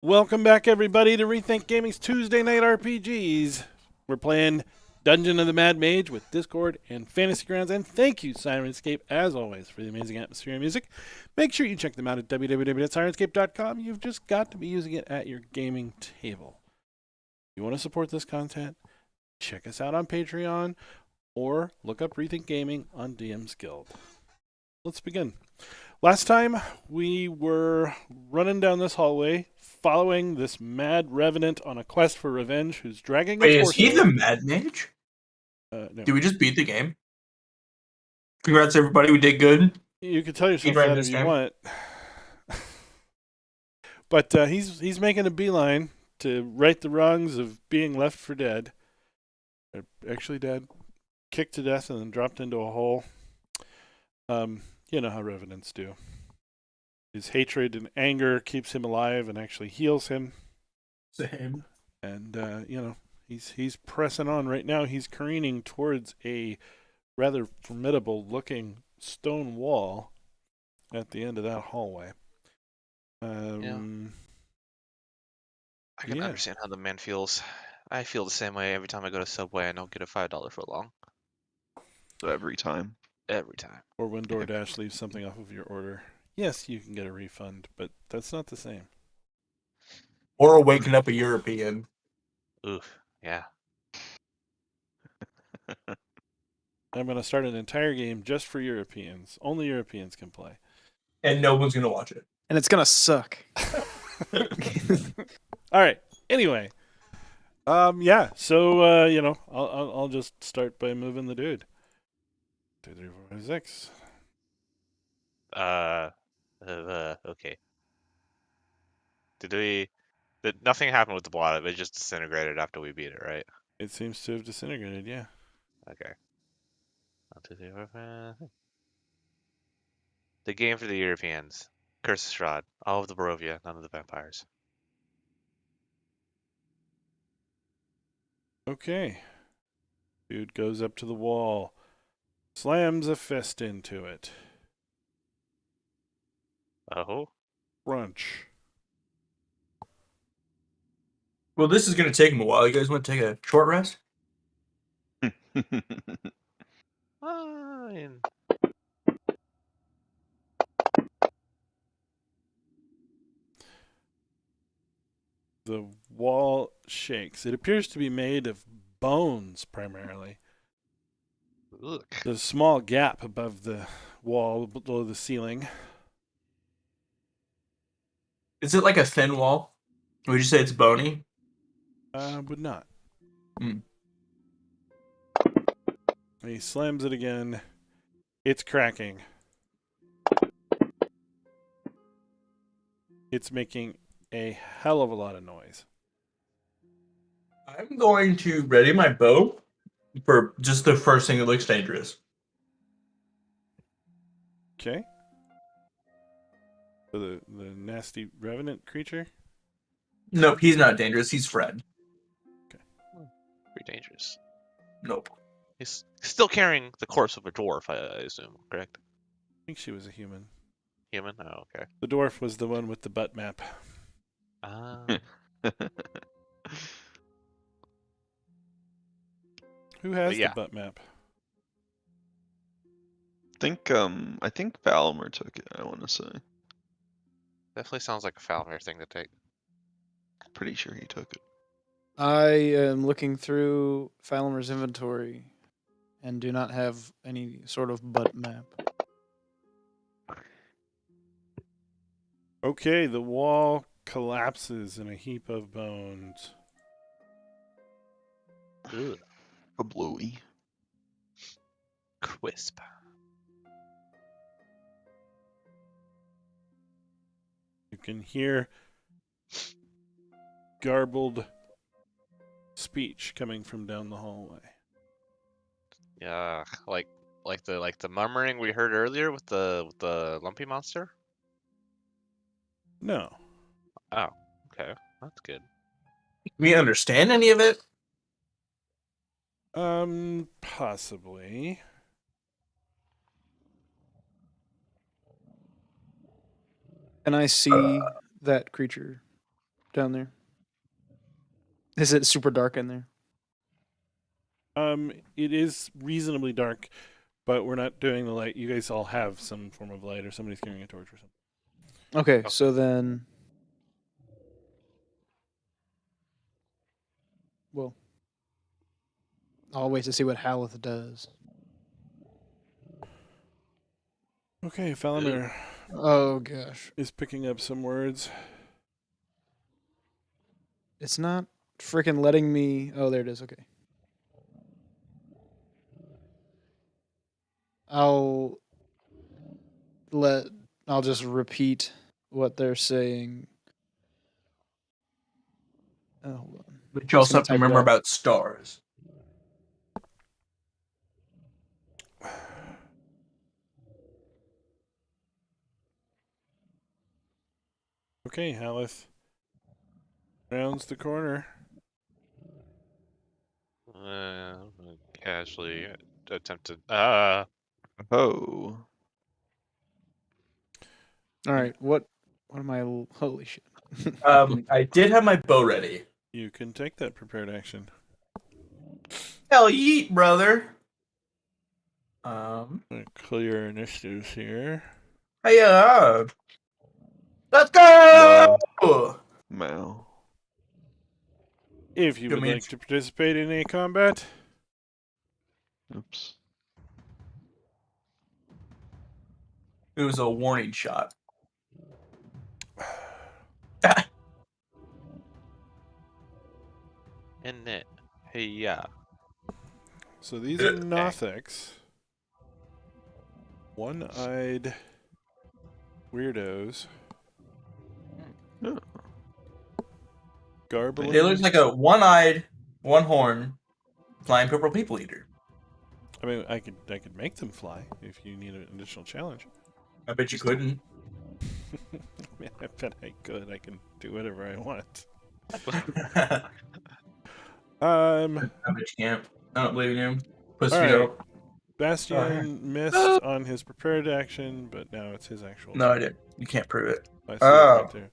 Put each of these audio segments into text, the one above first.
Welcome back, everybody, to Rethink Gaming's Tuesday Night RPGs. We're playing Dungeon of the Mad Mage with Discord and Fantasy Grounds, and thank you, Sirenscape, as always, for the amazing atmosphere and music. Make sure you check them out at www.sirenscape.com. You've just got to be using it at your gaming table. If you want to support this content, check us out on Patreon or look up Rethink Gaming on DM's Guild. Let's begin. Last time, we were running down this hallway, following this mad revenant on a quest for revenge who's dragging Wait, its is horse he away. the Mad Mage? No. Did we just beat the game? Congrats, everybody. We did good. You can tell yourself Speedrun that if this you time. want. But he's making a beeline to right the wrongs of being left for dead. Or actually dead. Kicked to death and then dropped into a hole. You know how revenants do. His hatred and anger keeps him alive and actually heals him. Same. And he's pressing on right now. He's careening towards a rather formidable looking stone wall at the end of that hallway. I can understand how the man feels. I feel the same way every time I go to Subway. I don't get a $5 foot long. Every time. Every time. Or when DoorDash leaves something off of your order. Yes, you can get a refund, but that's not the same. Or waking up a European. Oof. Yeah. I'm going to start an entire game just for Europeans. Only Europeans can play. And no one's going to watch it. And it's going to suck. All right. Anyway. So, I'll just start by moving the dude. 2, 3, 4, 5, 6. Okay. Did nothing happened with the blob? It just disintegrated after we beat it, right? It seems to have disintegrated, yeah. Okay. 1, 2, 3, 4, 5. The game for the Europeans. Curse of Strahd. All of the Barovia, none of the vampires. Okay. Dude goes up to the wall. Slams a fist into it. Oh. Crunch. Well, this is going to take him a while. You guys want to take a short rest? Fine. The wall shakes. It appears to be made of bones, primarily. Look. There's a small gap above the wall, below the ceiling. Is it like a thin wall? Would you say it's bony? Would not. Mm. He slams it again. It's cracking. It's making a hell of a lot of noise. I'm going to ready my bow for just the first thing that looks dangerous. Okay. So the nasty revenant creature? Nope, he's not dangerous. He's Fred. Pretty dangerous. Nope. He's still carrying the corpse of a dwarf, I assume, correct? I think she was a human. Human? Oh, okay. The dwarf was the one with the butt map. Who has the butt map? I think Valmer took it, I want to say. Definitely sounds like a Falmer thing to take. Pretty sure he took it. I am looking through Falamer's inventory and do not have any sort of butt map. Okay, the wall collapses in a heap of bones. Ugh. A bluey. Crisp. You can hear garbled speech coming from down the hallway. Yeah, like the murmuring we heard earlier with the lumpy monster. No. Oh, okay, that's good. Can we understand any of it? Possibly. Can I see that creature? down there? Is it super dark in there? It is reasonably dark, but we're not doing the light. You guys all have some form of light, or somebody's carrying a torch or something. Okay, so then. Well, I'll wait to see what Haleth does. Okay, Falamir Oh gosh, is picking up some words. it's not freaking letting me. Oh, there it is. Okay. I'll just repeat what they're saying. Oh, hold on. But you also have to Type it remember out. about stars. Okay, Haleth rounds the corner. Casually attempted. Oh. All right, what am I? Holy shit! I did have my bow ready. You can take that prepared action. Hell yeet, brother. Clear initiatives here. Hey, let's go! Mal. If you Good would man. like to participate in a combat, Oops. It was a warning shot. In it. Hey, yeah. so these are Nothics. One-eyed weirdos. Yeah. Garbling. It looks like a one-eyed, one-horn, flying purple people eater. I mean, I could make them fly if you need an additional challenge. I bet you couldn't. Man, I bet I could. I can do whatever I want. I bet you can't. I don't believe in you. Pussy All right. up. Bastion missed on his prepared action, but now it's his actual. No, I didn't. You can't prove it. I see it right there.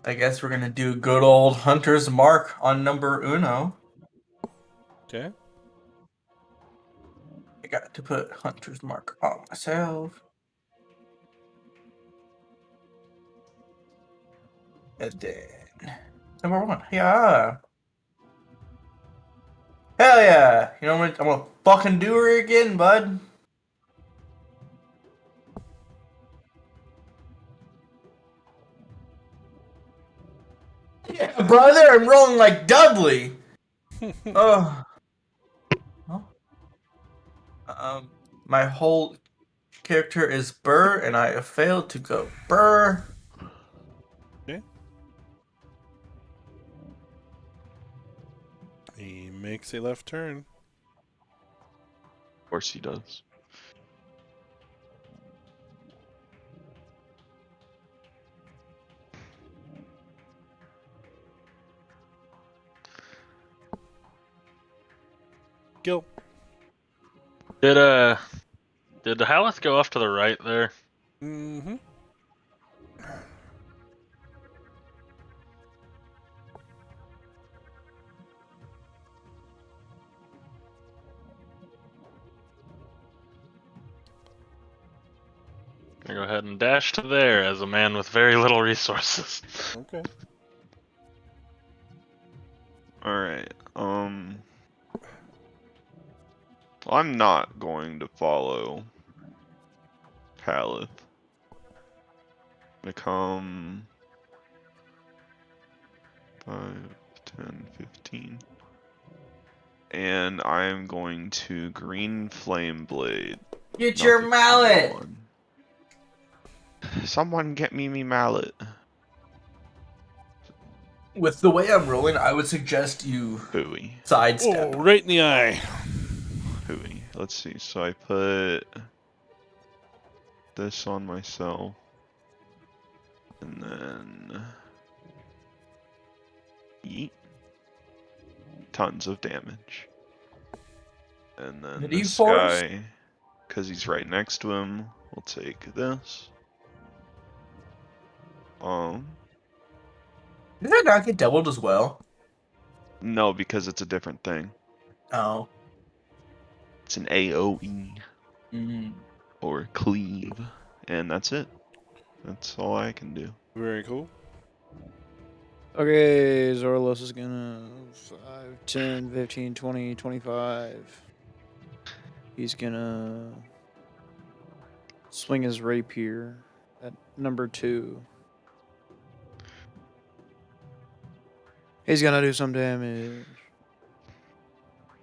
I guess we're gonna do good old Hunter's Mark on number uno. Okay. I got to put Hunter's Mark on myself. And then number one. Yeah. Hell yeah. You know what? I'm gonna fucking do her again, bud. Yeah, brother, I'm rolling like Dudley. Oh. My whole character is Burr, and I have failed to go Burr. Okay. He makes a left turn. Of course he does. Gil. Did the Haleth go off to the right there? Mm-hmm. I'll go ahead and dash to there as a man with very little resources. Okay. Alright, I'm not going to follow Paleth. Become 5, 10, 15. And I'm going to Green Flame Blade. Get Not your the mallet. one. Someone get me mallet. With the way I'm rolling, I would suggest you Hooey. sidestep. Oh, right in the eye. Hooey. Let's see. So I put this on myself. And then yeet. Tons of damage. And then The this D4s? guy, because he's right next to him, will take this. Did that not get doubled as well? No, because it's a different thing. Oh. It's an AOE Mm. or cleave, and that's it. That's all I can do. Very cool. Okay, Zorlos is gonna 5, 10, 15, 20, 25. He's gonna swing his rapier at number 2. He's gonna do some damage.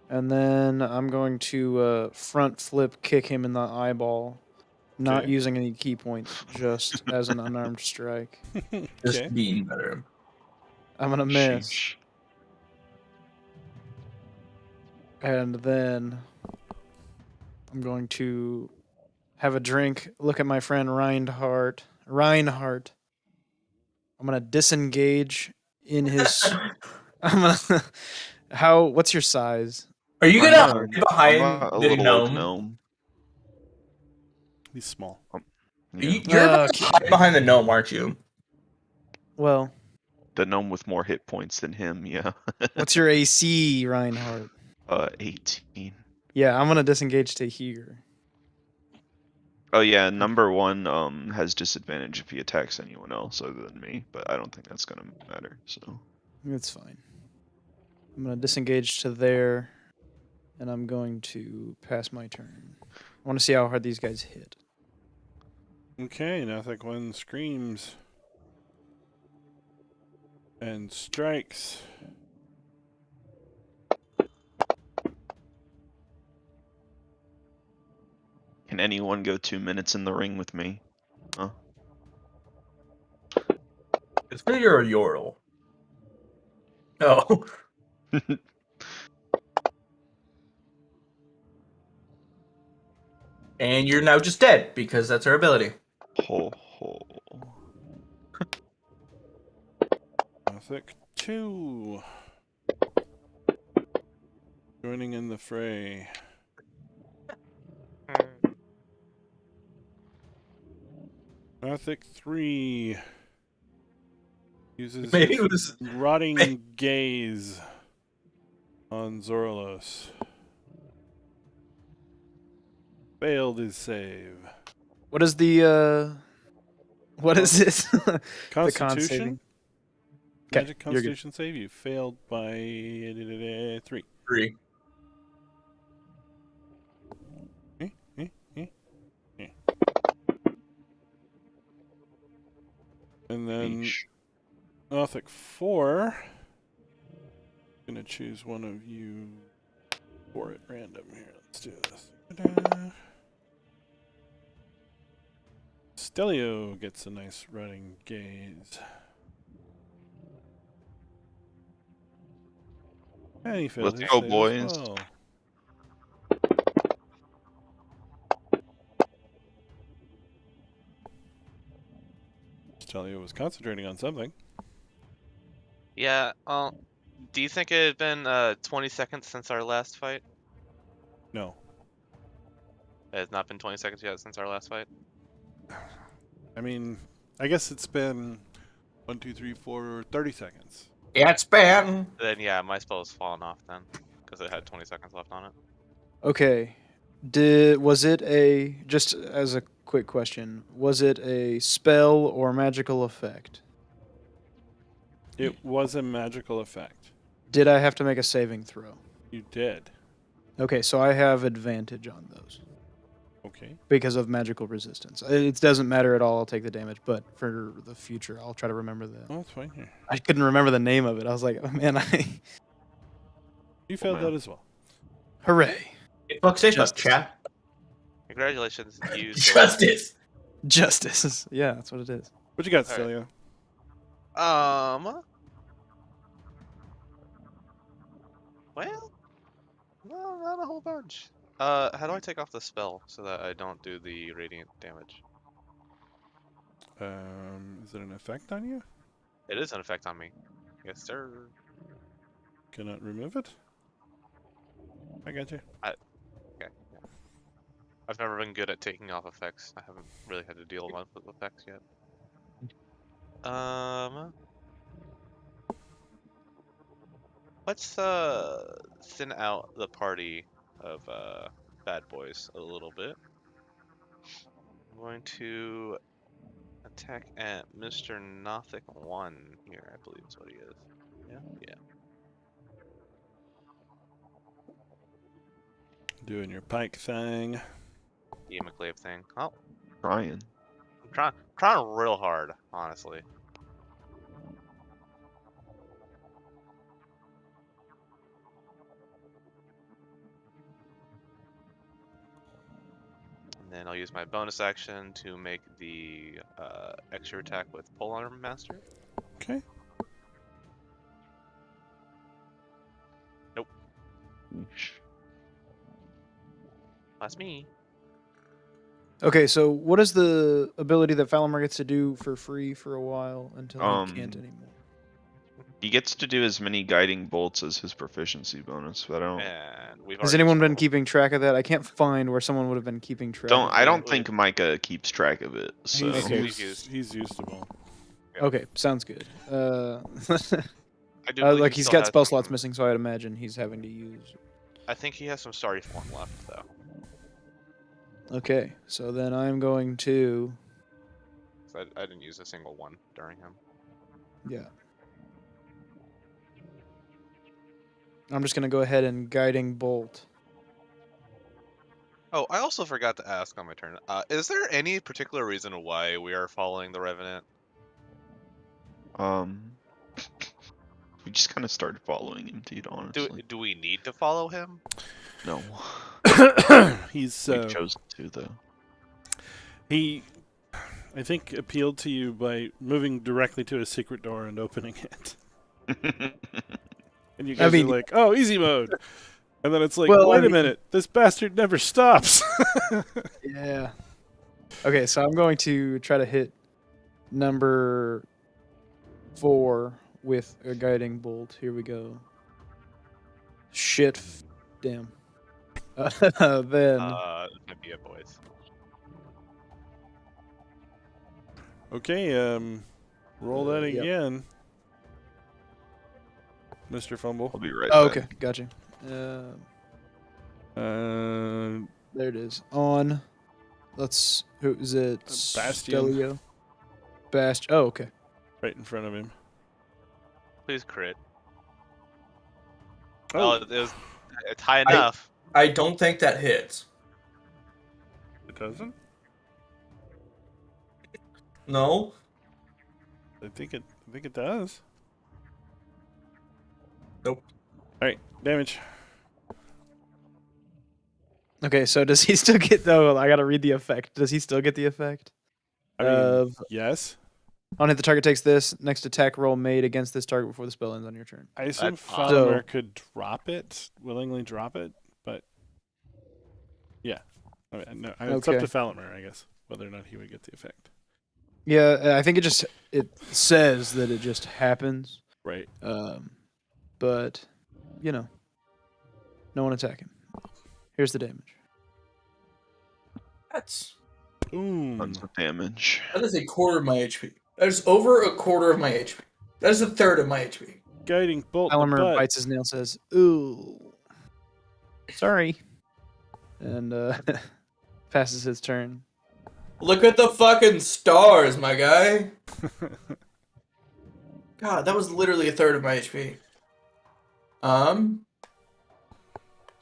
And then I'm going to front flip kick him in the eyeball. Not Okay. using any key points, just as an unarmed strike. Just Okay. being better. I'm gonna miss. Sheesh. And then I'm going to have a drink, look at my friend Reinhardt. I'm gonna disengage in his. I'm gonna. What's your size? Are you I'm gonna a- hide I'm behind a the little orc gnome? gnome. He's small. Yeah. You're about Okay. to hide behind the gnome, aren't you? Well, The gnome with more hit points than him, yeah. what's your AC, Reinhardt? 18. Yeah, I'm gonna disengage to here. Oh yeah, number 1 has disadvantage if he attacks anyone else other than me, but I don't think that's gonna matter, so. It's fine. I'm gonna disengage to there, and I'm going to pass my turn. I want to see how hard these guys hit. Okay, Nothing one screams and strikes. Can anyone go 2 minutes in the ring with me? It's because you're a Yorl. Oh. And you're now just dead because that's her ability. Ho ho. Nothing 2. Joining in the fray. Nothing 3. Uses Maybe his it was rotting gaze on Zorlos. Failed his save. What is the what is this? The con Constitution? saving. 'Kay, Magic you're good. Constitution save. You failed by 3. 3. And then Yeesh. Nothic 4. Gonna choose one of you for it random here. Let's do this. Ta-da. Stelio gets a nice running gaze. And he failed Let's his go, save as boys. well. Stelio was concentrating on something. Yeah. Do you think it had been 20 seconds since our last fight? No. It has not been 20 seconds yet since our last fight. I mean, I guess it's been 1, 2, 3, 4, 30 seconds. Yeah, it's bad. Then yeah, my spell has fallen off then because it had 20 seconds left on it. Okay. Was it a, just as a quick question, was it a spell or magical effect? It was a magical effect. Did I have to make a saving throw? You did. Okay, so I have advantage on those Okay. because of magical resistance. It doesn't matter at all. I'll take the damage, but for the future, I'll try to remember that. Well, that's fine here. I couldn't remember the name of it. I was like, oh man, You failed man. that as well. hooray. Fuck, stay fuck, Justice. chat. Congratulations, you. Justice. Justice. Yeah, that's what it is. What you got, All right. Stelio? Well, no, not a whole bunch. How do I take off the spell so that I don't do the radiant damage? Is it an effect on you? It is an effect on me. Yes, sir. Cannot remove it? I got you. Okay. Yeah. I've never been good at taking off effects. I haven't really had to deal much with effects yet. Let's thin out the party of bad boys a little bit. I'm going to attack at Mr. Nothic 1 here, I believe is what he is. Yeah? Yeah. Doing your pike thing. The Imaclave thing. Oh, Trying. I'm trying real hard, honestly. And then I'll use my bonus action to make the extra attack with Polearm Master. Okay. Yeesh. That's me. Okay, so what is the ability that Falamir gets to do for free for a while until he can't anymore? He gets to do as many guiding bolts as his proficiency bonus, but I don't. And we've Has already anyone been rolled. keeping track of that? I can't find where someone would have been keeping track. of I it. don't think Micah keeps track of it. So He's, Okay. he's usable. Okay, sounds good. I do believe like he he's still got has spell some- slots missing, so I'd imagine he's having to use. I think he has some Starry Form left, though. Okay, so then I'm going to. 'Cause I didn't use a single one during him. Yeah. I'm just gonna go ahead and guiding bolt. Oh, I also forgot to ask on my turn. Is there any particular reason why we are following the Revenant? we just kind of started following him, dude. Honestly, Do we need to follow him? no. He's We chose to though. he, I think, appealed to you by moving directly to a secret door and opening it. And you guys mean- are like, "Oh, easy mode," and then it's like, Well, I "Wait a mean- minute, this bastard never stops." Yeah. Okay, so I'm going to try to hit number 4 with a guiding bolt. Here we go. Shit. Damn. Then. Might be it, boys. Okay, roll that Yep. again, Mr. Fumble. I'll be right Oh, back. okay, gotcha. Uh, There it is. On. Who is it? Bastion. Stelio. Oh, okay. right in front of him. Please crit. Oh, It's high enough. I don't think that hits. it doesn't. No. I think it does. Nope. All right, damage. Okay, so does he still get though? I gotta read the effect. Does he still get the effect? I mean, Of yes. on hit the target takes this next attack roll made against this target before the spell ends on your turn. I assume That's Falamir could willingly drop it, but yeah. I mean, no, it's up Okay. to Falamir, I guess, whether or not he would get the effect. Yeah, I think it says that it just happens. Right. But no one attack him. Here's the damage. That's Boom. Tons of damage. that is a quarter of my HP. That is over a quarter of my HP. That is a third of my HP. Guiding bolt. the Alamer butt. bites his nail, says, "Ooh, sorry," and passes his turn. Look at the fucking stars, my guy. God, that was literally a third of my HP.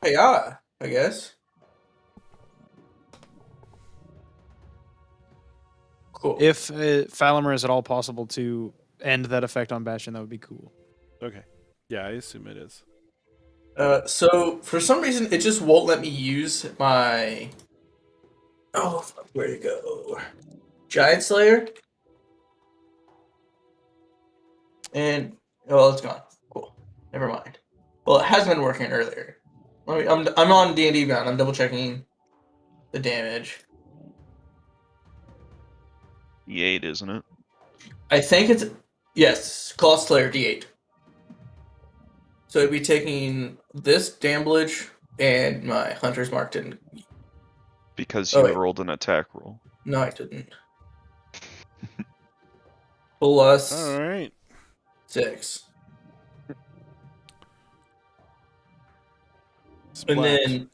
Hey, I guess. Cool. If Falamir is at all possible to end that effect on Bastion, that would be cool. Okay. Yeah, I assume it is. So for some reason, it just won't let me use my. Oh, fuck, where'd it go? Giant Slayer. And it's gone. Cool. Never mind. Well, it has been working earlier. I'm on D&D Bound. I'm double checking the damage. E8, isn't it? I think it's yes, Claw Slayer D8. So I'd be taking this damage and my Hunter's Mark didn't. Because Oh, you wait. rolled an attack roll. No, I didn't. Plus All right. 6. And Splat. then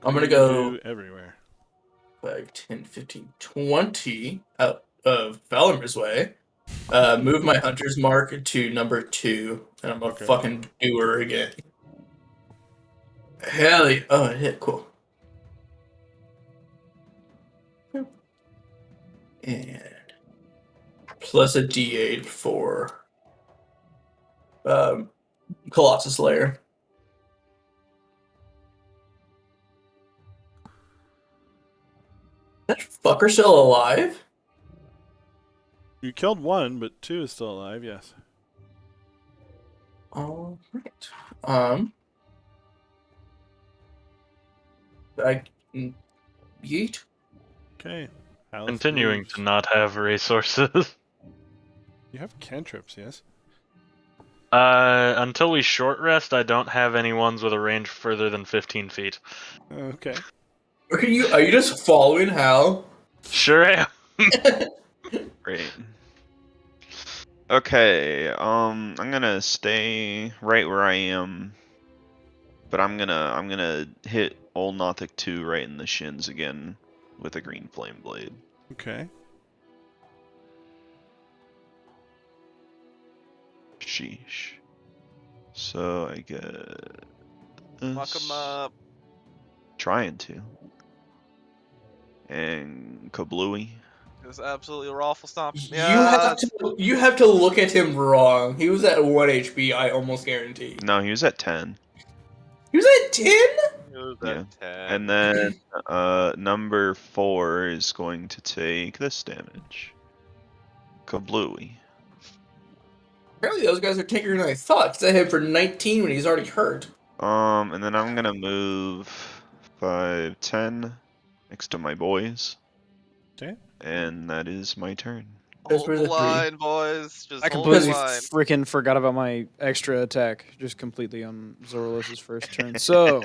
I'm going to Green go goo everywhere. 5, 10, 15, 20 out of Valarmir's way. Move my hunter's mark to number 2, and I'm gonna Okay. fucking do her again. Hell yeah. Oh, it hit. Cool. And plus a D8 for Colossus Lair. That fucker still alive? You killed 1, but 2 is still alive, yes. All right. I yeet. Okay. Haleth Continuing moves. to not have resources. You have cantrips, yes? Until we short rest, I don't have any ones with a range further than 15 feet. Okay. Are you just following Hal? Sure am. Great. Okay, I'm gonna stay right where I am, but I'm gonna hit old Nothic 2 right in the shins again with a green flame blade. Okay. Sheesh. So I get Lock this. him up. Trying to. And kablooey. It was absolutely awful stomp. You have to look at him wrong. He was at 1 HP, I almost guarantee. No, he was at 10. He was at 10? It was Yeah. at 10. And then number 4 is going to take this damage. Kablooey. Apparently those guys are taking than I thought, because I hit him for 19 when he's already hurt. And then I'm gonna move 5, 10 next to my boys. Okay. And that is my turn. That's Hold where the the three- line, boys. Just I hold completely the line. freaking forgot about my extra attack just completely on Zorlus's first turn. So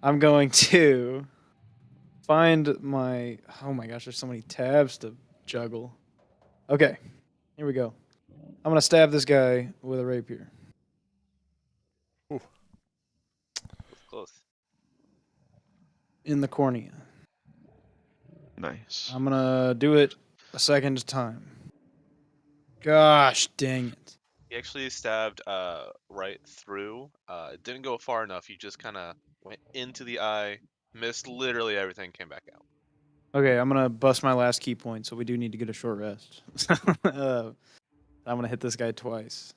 I'm going to find my. Oh my gosh, there's so many tabs to juggle. Okay, here we go. I'm gonna stab this guy with a rapier. That's close. In the cornea. Nice. I'm gonna do it a second time. Gosh dang it. He actually stabbed right through. It didn't go far enough. You just kind of went into the eye, missed literally everything, came back out. Okay, I'm gonna bust my last key point, so we do need to get a short rest. I'm gonna hit this guy twice.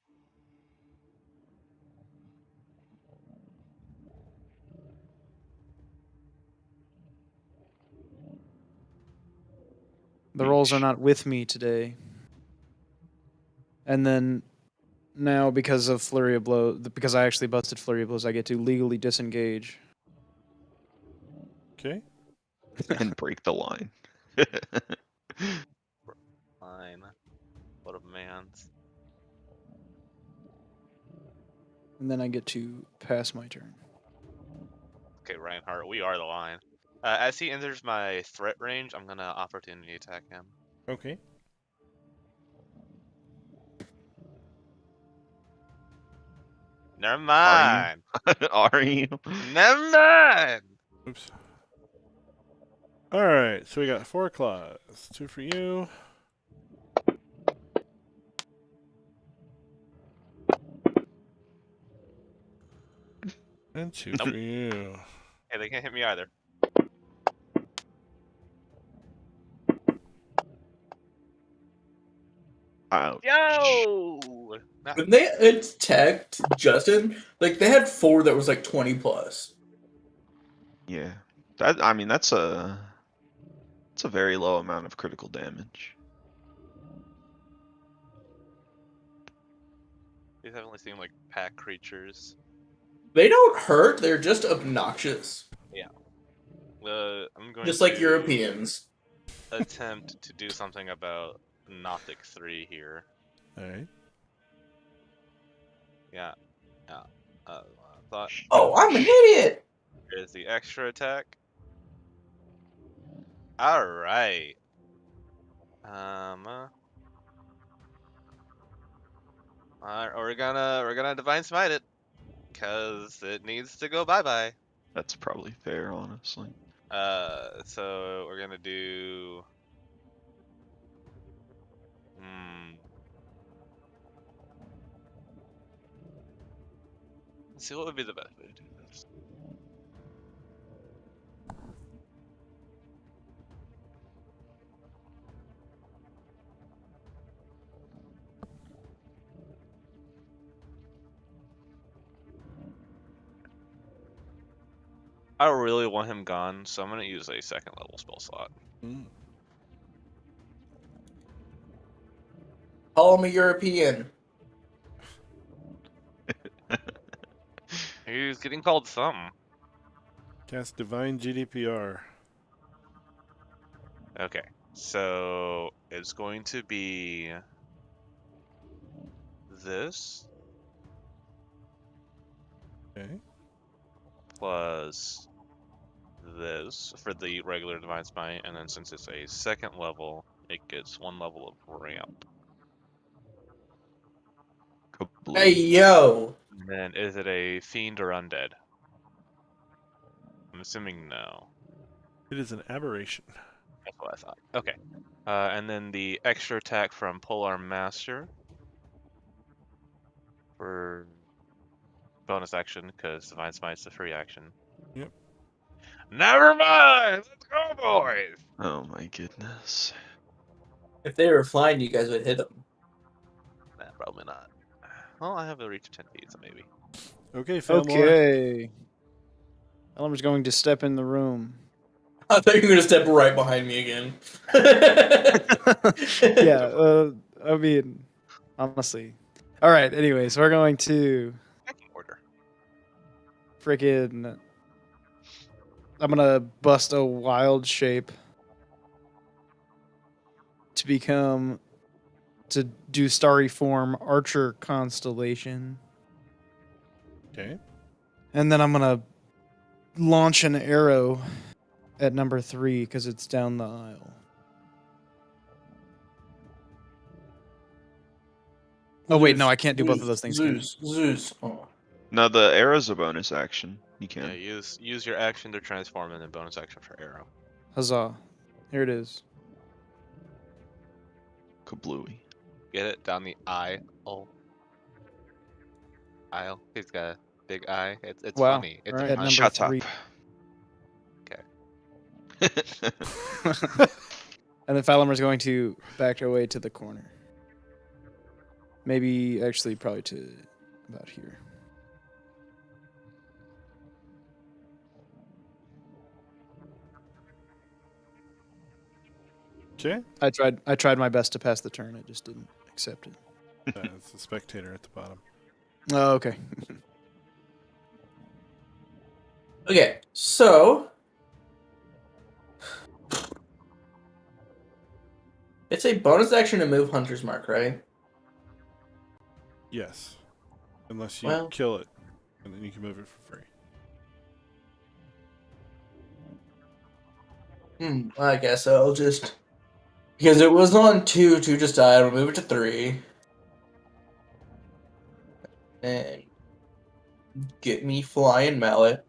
The rolls are not with me today. And then now, because of Flurry of Blows, because I actually busted Flurry of Blows, I get to legally disengage. Okay. And break the line. Fine. What a man's. And then I get to pass my turn. Okay, Reinhardt, we are the line. As he enters my threat range, I'm gonna opportunity attack him. Okay. Never mind. Are you? Never mind. Oops. Alright, so we got 4 claws. 2 for you. And 2 for you. Hey, they can't hit me either. Ouch. Yo! When they attacked Justin, like they had 4 that was like 20 plus. Yeah. That's a very low amount of critical damage. These have only seen like pack creatures. They don't hurt, they're just obnoxious. I'm going Just to like Europeans. attempt to do something about Nothic 3 here. Alright. Yeah. Thought Oh, I'm an idiot! here's the extra attack. Alright. We're gonna Divine Smite it. because it needs to go bye-bye. That's probably fair, honestly. So we're gonna do. Let's see what would be the best way to do this. I really want him gone, so I'm gonna use a second level spell slot. Mm. Call me European. He's getting called something. Cast Divine GDPR. Okay, so it's going to be this Okay. plus this for the regular Divine Smite, and then since it's a second level, it gets 1 level of ramp. Hey, Kablooey. yo. And then is it a fiend or undead? I'm assuming no. It is an aberration. That's what I thought. Okay. And then the extra attack from Polar Master for bonus action, because Divine Smite's a free action. Yep. Never mind! Let's go, boys! Oh my goodness. If they were flying, you guys would hit them. Nah, probably not. Well, I have a reach of 10 feet, so maybe. Okay, Falmore. Okay. Elmer's going to step in the room. I thought you were going to step right behind me again. Yeah, I mean, honestly. All right, anyways, we're going to Pecking order. freaking. I'm gonna bust a wild shape to become. To do starry form archer constellation. Okay. And then I'm gonna launch an arrow at number 3 because it's down the aisle. Oh wait, no, I can't do both of those things. can I? Zeus. Oh. No, the arrow's a bonus action. You can. Yeah, use your action to transform, and then bonus action for arrow. Huzzah! Here it is. Kablooey. Get it? Down the aisle. Aisle. He's got a big eye. It's Wow. funny. It's Alright, at funny. number Shut 3. up. And then Falamar's going to back away to the corner. Maybe, actually, probably to about here. Okay. I tried my best to pass the turn. It just didn't accept it. It's the spectator at the bottom. Oh, okay. Okay, so it's a bonus action to move Hunter's Mark, right? Yes. Unless you Well- kill it, and then you can move it for free. I guess I'll just, because it was on 2 just died. I'll move it to 3, and get me flying mallet.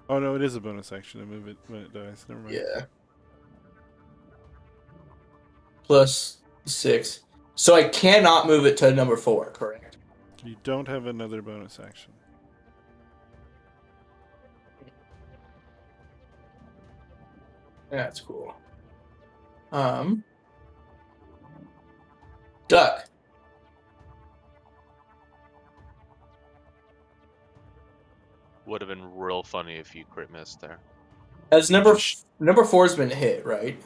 Oh no, it is a bonus action to move it when it dies. Never mind. Yeah. Plus 6. So I cannot move it to number 4, correct? You don't have another bonus action. That's cool. Duck. Would have been real funny if you crit missed there. As number 4's been hit, right?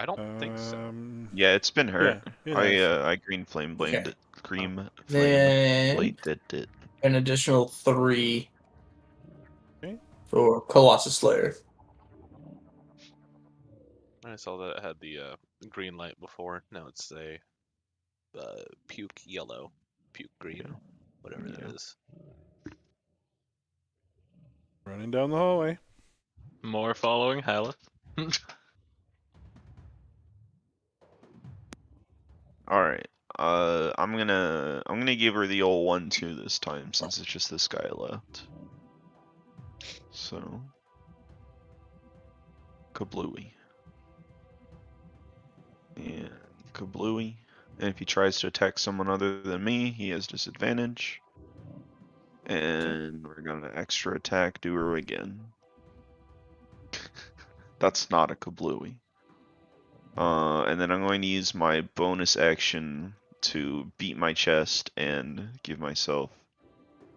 I don't think so. Yeah, it's been hurt. Yeah, it has. I green flame blamed Okay. it. Cream flame Then bladed it. an additional 3 Okay. for Colossus Slayer. I saw that it had the green light before. Now it's a puke yellow, puke green, whatever Yeah. that is. Running down the hallway. More following Hyla. All right. I'm gonna give her the old 1-2 this time since it's just this guy left. So, kablooey. And kablooey. And if he tries to attack someone other than me, he has disadvantage. And we're gonna extra attack Duru again. That's not a kablooey. And then I'm going to use my bonus action to beat my chest and give myself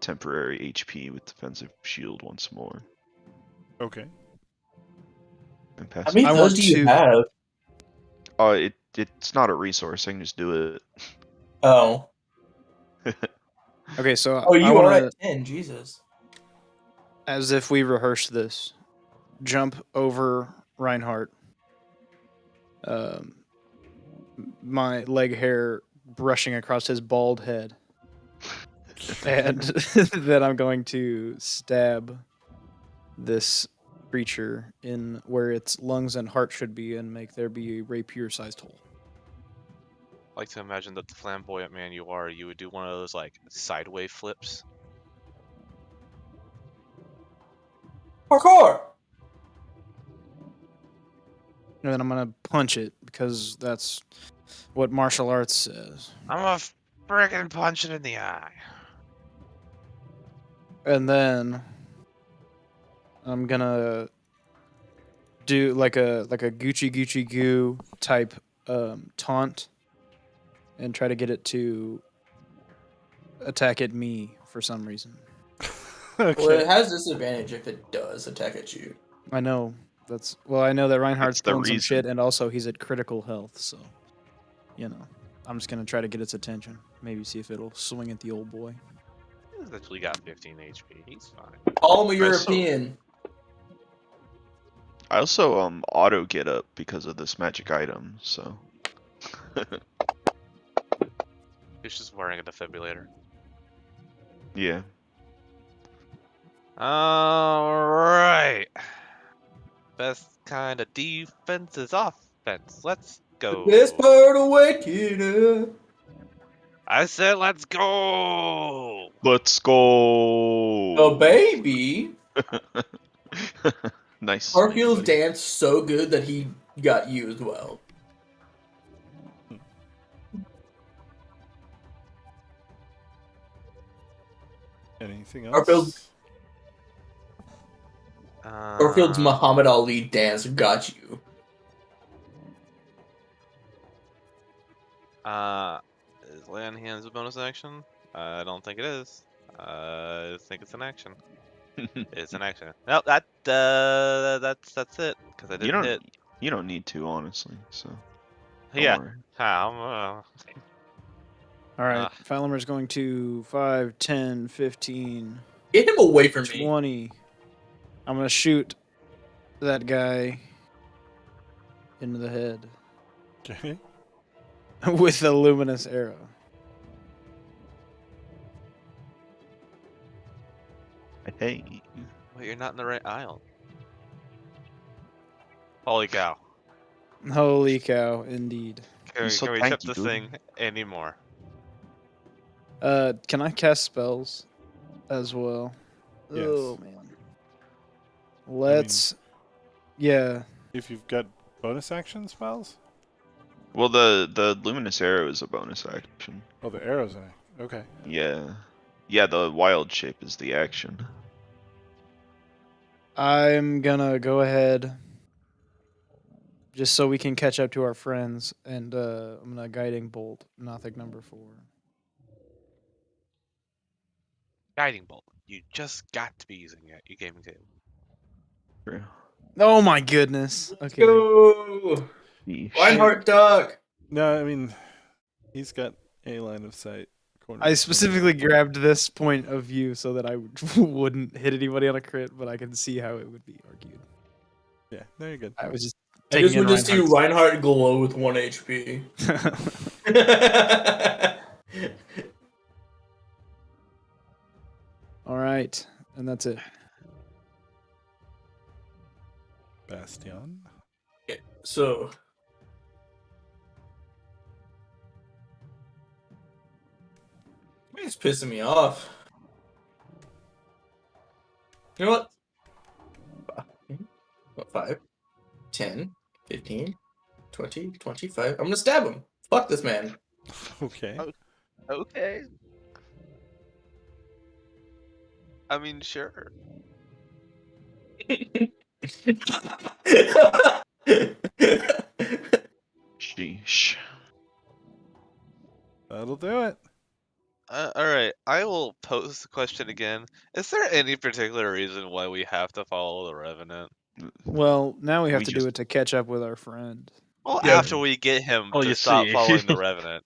temporary HP with defensive shield once more. Okay. And How pass. many I of want those do you to- have? It's not a resource. I can just do it. Oh. Okay, so Oh, I you want are to, at 10. Jesus. as if we rehearsed this, jump over Reinhardt. My leg hair brushing across his bald head. And then I'm going to stab this creature in where its lungs and heart should be and make there be a rapier-sized hole. I like to imagine that the flamboyant man you are, you would do one of those like sideway flips. Parkour! And then I'm going to punch it because that's what martial arts says. I'm gonna friggin' punch it in the eye. And then I'm going to do like a Gucci goo type taunt and try to get it to attack at me for some reason. Okay. Well, it has disadvantage if it does attack at you. I know I know that Reinhardt's That's the pulling some shit, reason. and also he's at critical health, so I'm just gonna try to get its attention. Maybe see if it'll swing at the old boy. He's actually got 15 HP. He's fine. Call him a Right, so- European. I also auto get up because of this magic item. So. He's just wearing a defibrillator. Yeah. Alright. Best kind of defense is offense. Let's go. Best part of waking up. I said let's go. Let's go. Oh, baby. Nice. Garfield's buddy. danced so good that he got you as well. Anything else? Garfield's Muhammad Ali dance got you. Is lay on hands a bonus action? I don't think it is. I think it's an action. It's an action. No, that's it. Because I You didn't don't. hit. You don't need to, honestly. So. don't Yeah. worry. How? All right, Ah. Falamer's going to 5, 10, 15, Get him away from me. 20. I'm gonna shoot that guy into the head Okay. with a luminous arrow. Hey. Wait, you're not in the right aisle. Holy cow. Holy cow, indeed. Can we, so can we chip tanky, this dude. thing anymore? Can I cast spells as well? Yes. Oh man. Let's. Yeah. If you've got bonus action spells? Well, the luminous arrow is a bonus action. Oh, the arrows in it. Okay. Yeah. Yeah, the wild shape is the action. I'm gonna go ahead, just so we can catch up to our friends, and I'm gonna guiding bolt Nothic number 4. Guiding bolt. You just got to be using it. You gaming table. True. Oh my goodness. Okay. Go! Yeesh. Reinhardt duck! No, I mean, he's got a line of sight. Corner I specifically grabbed this point of view so that I wouldn't hit anybody on a crit, but I can see how it would be argued. Yeah, no, you're good. I was just I taking just in want to see Reinhardt's- Reinhardt glow with 1 HP. All right, and that's it. Bastion. So, It's pissing me off. You know what? 5, 10, 15, 20, 25. I'm gonna stab him. Fuck this man. Okay. Oh. Okay. I mean, sure. Sheesh. That'll do it. All right. I will pose the question again. Is there any particular reason why we have to follow the Revenant? Well, now we have We to do just- it to catch up with our friend. Well, Yeah. after we get him Oh, to you stop see. following the Revenant.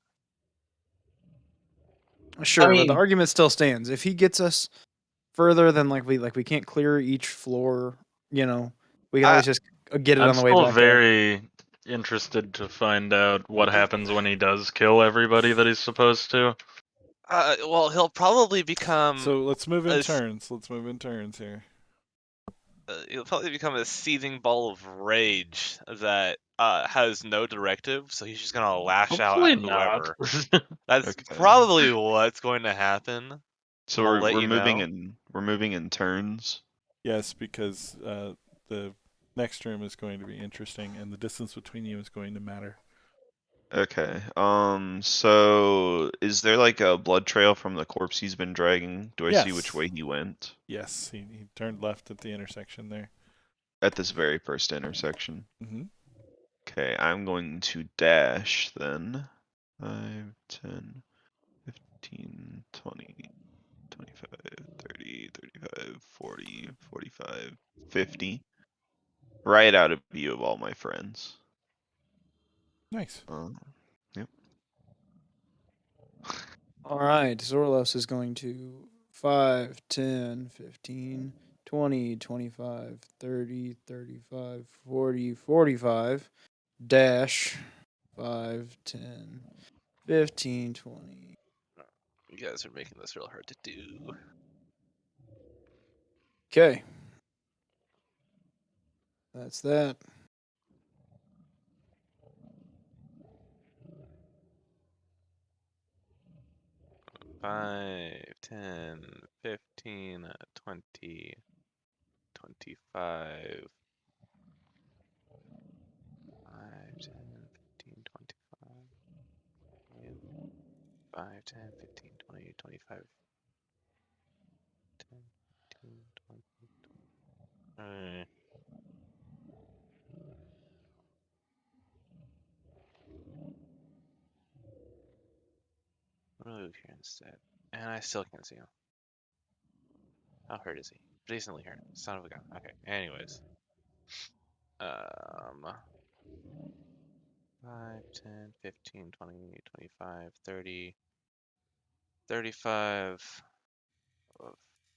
Sure, but the mean- argument still stands. If he gets us further than we can't clear each floor, we can always just get it I'm on the way still back up. very interested to find out what happens when he does kill everybody that he's supposed to. Well, he'll probably become. So let's move in as- turns. Let's move in turns here. He'll probably become a seething ball of rage that has no directive, so he's just gonna lash out Hopefully at not. whoever. That's Okay. probably what's going to happen. So I'll we're, let we're you moving know. in. We're moving in turns. Yes, because the next room is going to be interesting, and the distance between you is going to matter. Okay. So is there like a blood trail from the corpse he's been dragging? Do I see which Yes. way he went? Yes, he turned left at the intersection there. At this very first intersection. Mm-hmm. Okay, I'm going to dash then. 5, 10, 15, 20, 25, 30, 35, 40, 45, 50. Right out of view of all my friends. Nice. Yep. All right, Zorlos is going to 5, 10, 15, 20, 25, 30, 35, 40, 45, dash 5, 10, 15, 20. You guys are making this real hard to do. Okay. That's that. Five, 10, 15, 20, 25. 5, 10, 15, 25. 5, 10, 15, 20, 25. 10, 15, 20, 20. Move here instead. And I still can't see him. How hurt is he? Decently hurt. Son of a gun. Okay, anyways. 5, 10, 15, 20, 25, 30, 35,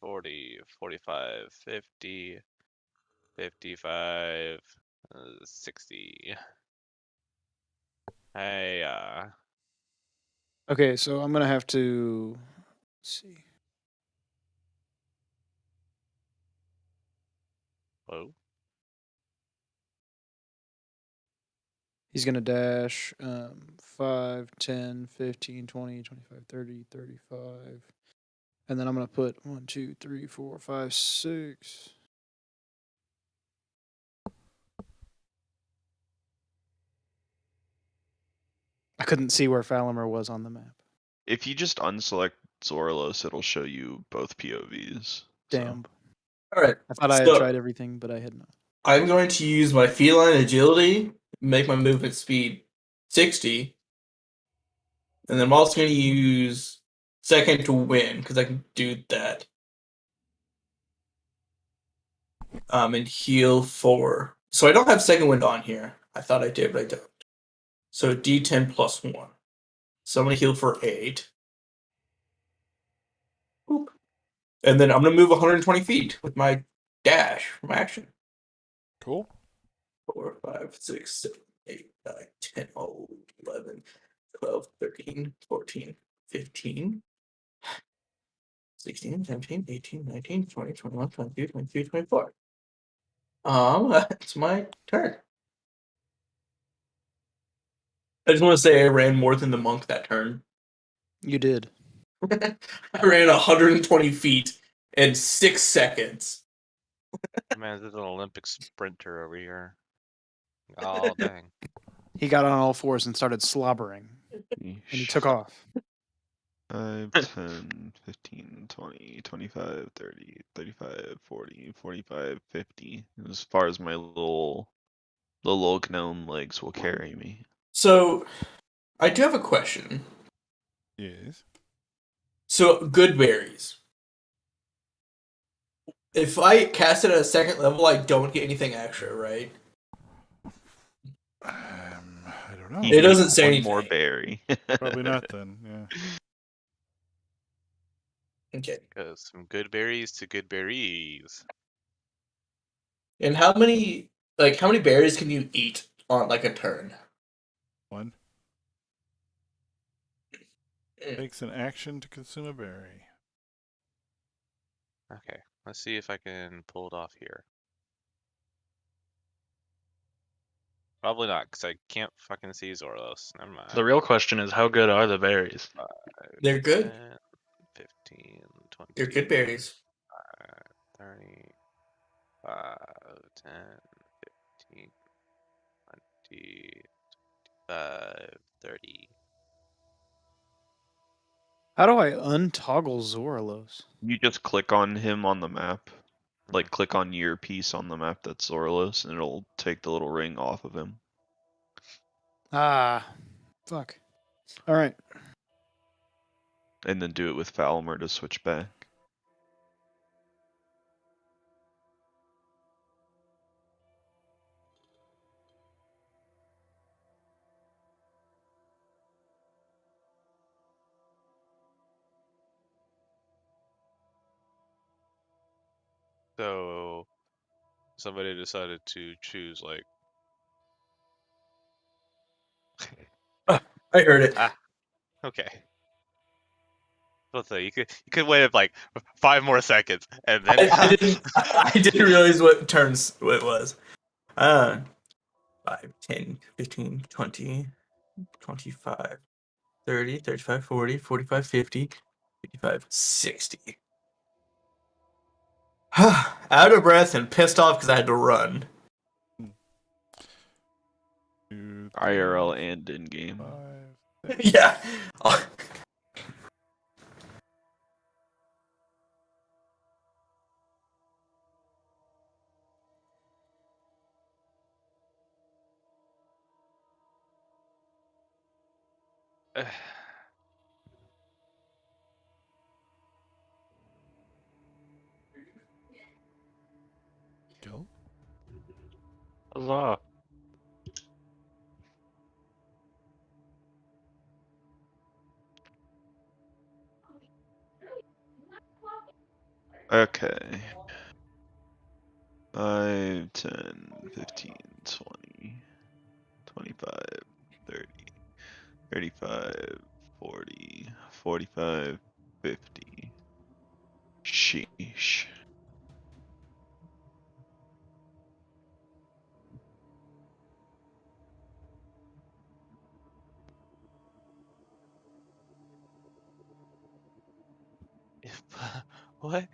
40, 45, 50, 55, 60. Hey, Okay, so I'm going to have to let's see. whoa. He's going to dash 5, 10, 15, 20, 25, 30, 35. And then I'm going to put 1, 2, 3, 4, 5, 6. I couldn't see where Falamer was on the map. If you just unselect Zorlos, it'll show you both POVs. Damn. All right. I thought I had So- tried everything, but I had not. I'm going to use my feline agility, make my movement speed 60, and then I'm also going to use second to win because I can do that. And heal 4. So I don't have second wind on here. I thought I did, but I don't. So D10 plus 1. So I'm going to heal for 8. Boop. And then I'm going to move 120 feet with my dash from action. Cool. 4, 5, 6, 7, 8, 9, 10, 11, 12, 13, 14, 15, 16, 17, 18, 19, 20, 21, 22, 23, 24. That's my turn. I just want to say I ran more than the monk that turn. You did. I ran 120 feet in 6 seconds. Man, this is an Olympic sprinter over here. Oh, dang. He got on all fours and started slobbering, and he took off. 5, 10, 15, 20, 25, 30, 35, 40, 45, 50. As far as my little gnome legs will carry me. So, I do have a question. Yes. So, good berries. If I cast it at a second level, I don't get anything extra, right? I don't know. It doesn't say One anything. more berry. Probably not then. Yeah. Okay. Goes from good berries to good berries. And how many berries can you eat on like a turn? One takes an action to consume a berry. Okay, let's see if I can pull it off here. Probably not, because I can't fucking see Zorlos. Never mind. The real question is, how good are the berries? 5, They're good. 10, 15, 20, They're good berries. 30, 5, 10, 15, 20, 25, 30. How do I untoggle Zoralos? You just click on him on the map. Like, click on your piece on the map that's Zoralos, and it'll take the little ring off of him. Ah, fuck. All right. And then do it with Falmer to switch back. So, somebody decided to choose, like... I heard it. Okay. Let's say you could wait up like 5 more seconds and then I didn't realize what it was. 5, 10, 15, 20, 25, 30, 35, 40, 45, 50, 55, 60. Out of breath and pissed off because I had to run. 2, 3, IRL and in-game. 5. Yeah. Go. Huzzah. Okay. 5, 10, 15, 20, 25, 30, 35, 40, 45, 50. Sheesh. what?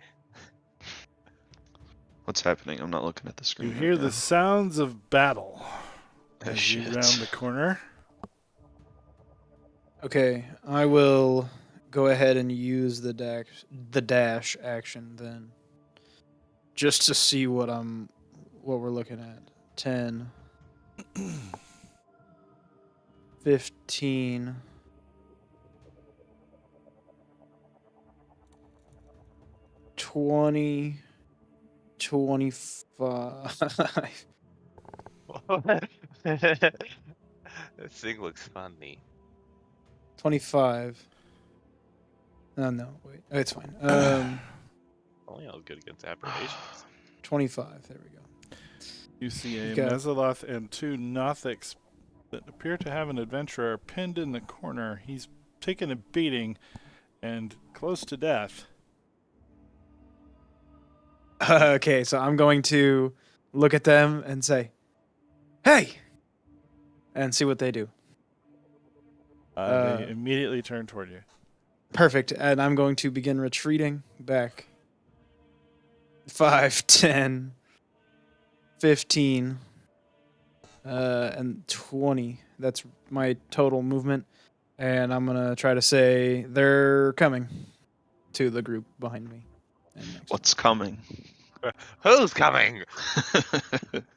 What's happening? I'm not looking at the You screen hear right the now. sounds of battle Oh, as shit. you round the corner. Okay, I will go ahead and use the dash action then, just to see what we're looking at. 10, 15, 20, 25. This thing looks funny. 25. Oh no, wait. Oh, it's fine. Only I was good against aberrations. 25. There we go. You see a Got- Mesoloth and 2 Nothics that appear to have an adventurer pinned in the corner. He's taken a beating and close to death. Okay, so I'm going to look at them and say, "Hey!" and see what they do. They immediately turn toward you. Perfect. And I'm going to begin retreating back. 5, 10, 15, and 20. That's my total movement. And I'm going to try to say they're coming to the group behind me. And next. What's coming? Who's coming?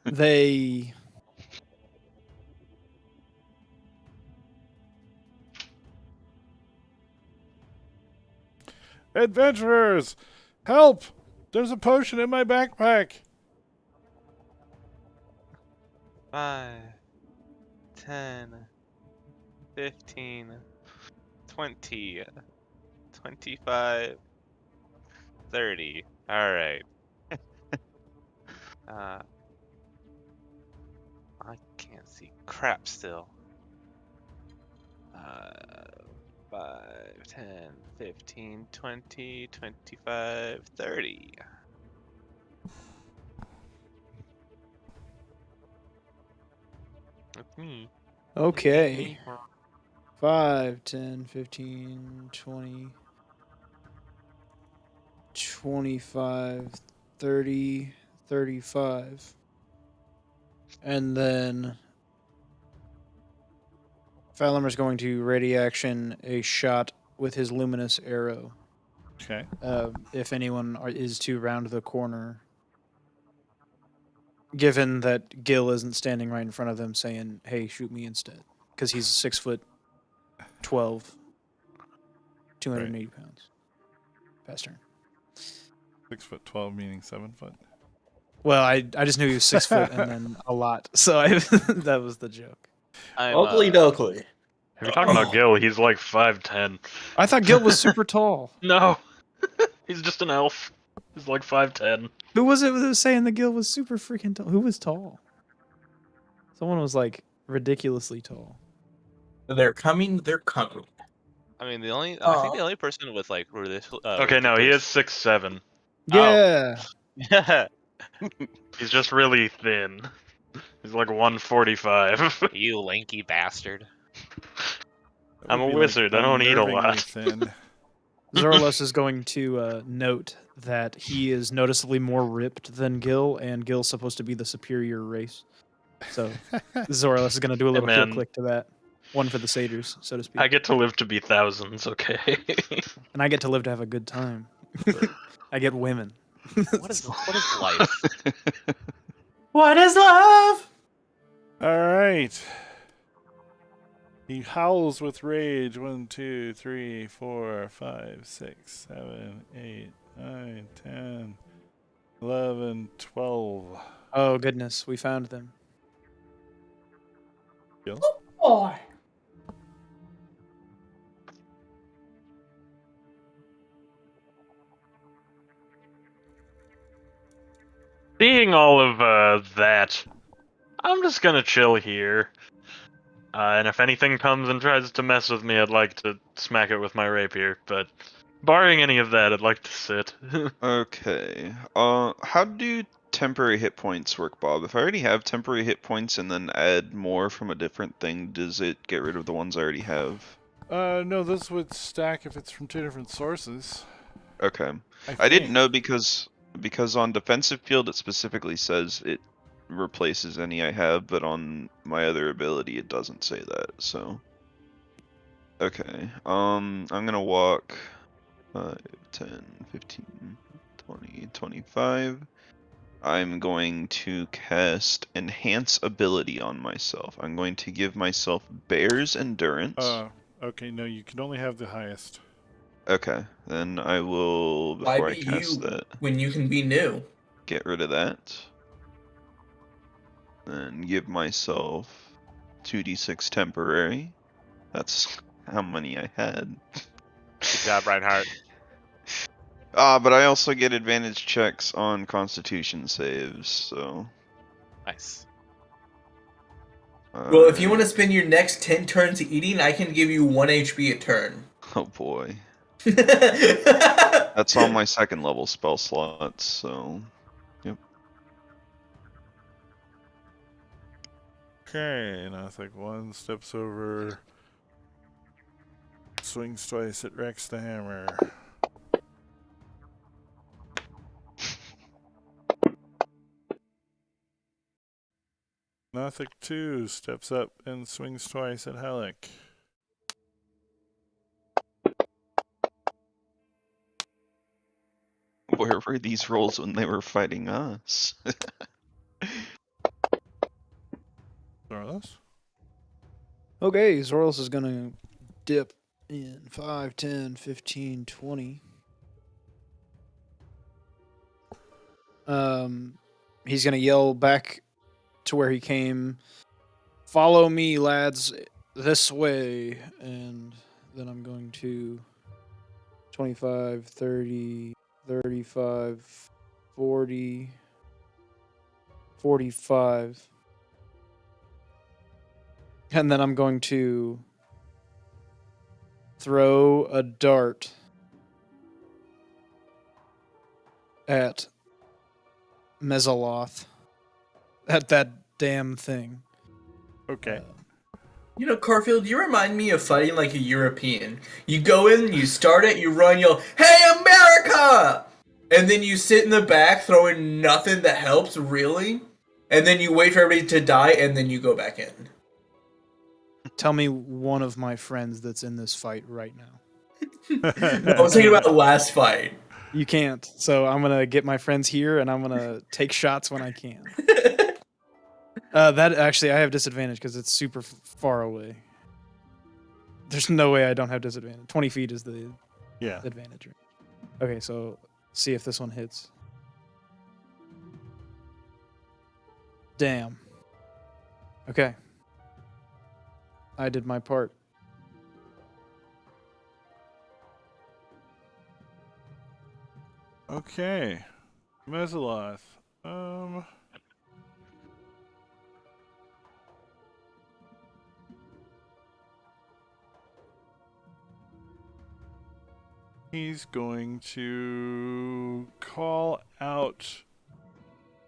They... Adventurers, help! There's a potion in my backpack. 5, 10, 15, 20, 25, 30. All right. I can't see crap still. 5, 10, 15, 20, 25, 30. That's me. Okay. 5, 10, 15, 20, 25, 30, 35. And then Falimer's going to ready action a shot with his luminous arrow. Okay. If anyone is to round the corner, given that Gil isn't standing right in front of them saying, hey, shoot me instead. Because he's 6'12", 280 pounds. Pass turn. 6'12", meaning 7 foot. Well, I just knew he was 6 foot and then a lot. So that was the joke. Oakley dokley. If you're talking about Gil, he's like 5'10". I thought Gil was super tall. No, he's just an elf. He's like 5'10". Who was it that was saying that Gil was super freaking tall? Who was tall? Someone was like ridiculously tall. They're coming. They're coming. I mean, I think the only person with like Okay, no, he is 6'7". Yeah. Yeah. He's just really thin. He's like 145. You lanky bastard. That I'm would a be, like, wizard. I don't eat a unnervingly lot. Thin. Zorlus is going to note that he is noticeably more ripped than Gil, and Gil's supposed to be the superior race. So Zorlus is going to do a little heel man. click to that. One for the satyrs, so to speak. I get to live to be thousands, okay? And I get to live to have a good time. I get women. What is life? What is love? All right. He howls with rage. 1, 2, 3, 4, 5, 6, 7, 8, 9, 10, 11, 12. Oh, goodness. We found them. Gil? Boy. Seeing all of that, I'm just gonna chill here. And if anything comes and tries to mess with me, I'd like to smack it with my rapier. But barring any of that, I'd like to sit. Okay. How do temporary hit points work, Bob? If I already have temporary hit points and then add more from a different thing, does it get rid of the ones I already have? No, this would stack if it's from 2 different sources. Okay. I I didn't think. know because on defensive field it specifically says it replaces any I have, but on my other ability it doesn't say that. So okay. I'm gonna walk 5, 10, 15, 20, 25. I'm going to cast Enhance Ability on myself. I'm going to give myself Bear's Endurance. Okay, no, you can only have the highest. Okay, then I will, Why before I be cast you that, when you can be new? get rid of that. And give myself 2d6 temporary. That's how many I had. Good job, Reinhardt. But I also get advantage checks on Constitution saves, so. Nice. Well, if you want to spend your next 10 turns eating, I can give you 1 HP a turn. Oh boy. That's on my second level spell slots, so. Yep. Okay, now it's like 1 steps over swings twice at Rex the Hammer. Nothic 2 steps up and swings twice at Halleck. Where were these rolls when they were fighting us? Zorlus? Okay, Zoros is gonna dip in 5, 10, 15, 20. He's gonna yell back to where he came. Follow me, lads, this way. And then I'm going to 25, 30, 35, 40, 45. And then I'm going to throw a dart at Mesaloth. At that damn thing. Okay. You know, Carfield, you remind me of fighting like a European. You go in, you start it, you run, yell, "Hey, America!" And then you sit in the back throwing nothing that helps, really. And then you wait for everybody to die, and then you go back in. Tell me one of my friends that's in this fight right now. No, I was thinking about the last fight. You can't. So I'm going to get my friends here and I'm going to take shots when I can. That actually, I have disadvantage because it's super far away. There's no way I don't have disadvantage. 20 feet is the Yeah. advantage. Okay, so see if this one hits. Damn. Okay. I did my part. Okay. Mesaloth. He's going to call out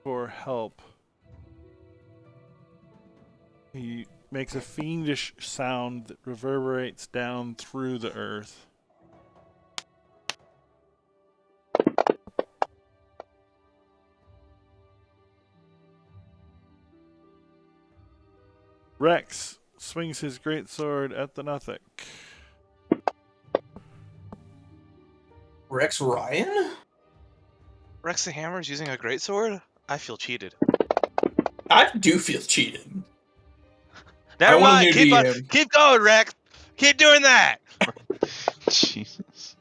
for help. He makes a fiendish sound that reverberates down through the earth. Rex swings his greatsword at the Nothic. Rex Ryan? Rex the Hammer's using a greatsword? I feel cheated. I do feel cheated. Never want mind. him to be him. Keep going, Rex. Keep doing that. Jesus.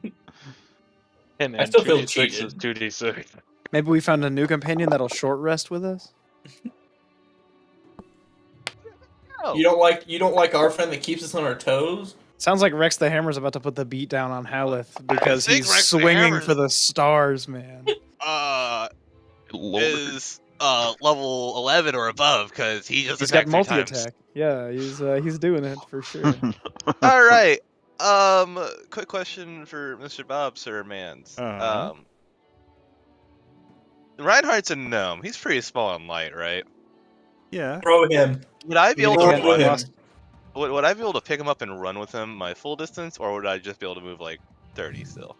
Hey man, I still feel 2d6 is cheated. 2d6. Maybe we found a new companion that'll short rest with us? No. You don't like our friend that keeps us on our toes? Sounds like Rex the Hammer's about to put the beat down on Haleth because think he's Rex the swinging Hammer's- for the stars, man. Lord. Is level 11 or above because he just He's got attacked 3 times. multi-attack. Yeah, he's doing it for sure. All right. Quick question for Mr. Bob, Sir Mans. Uh-huh. Reinhardt's a gnome. He's pretty small and light, right? Yeah. Throw him. Would I be able Throw to run? him. Would I be able to pick him up and run with him my full distance, or would I just be able to move like 30 still?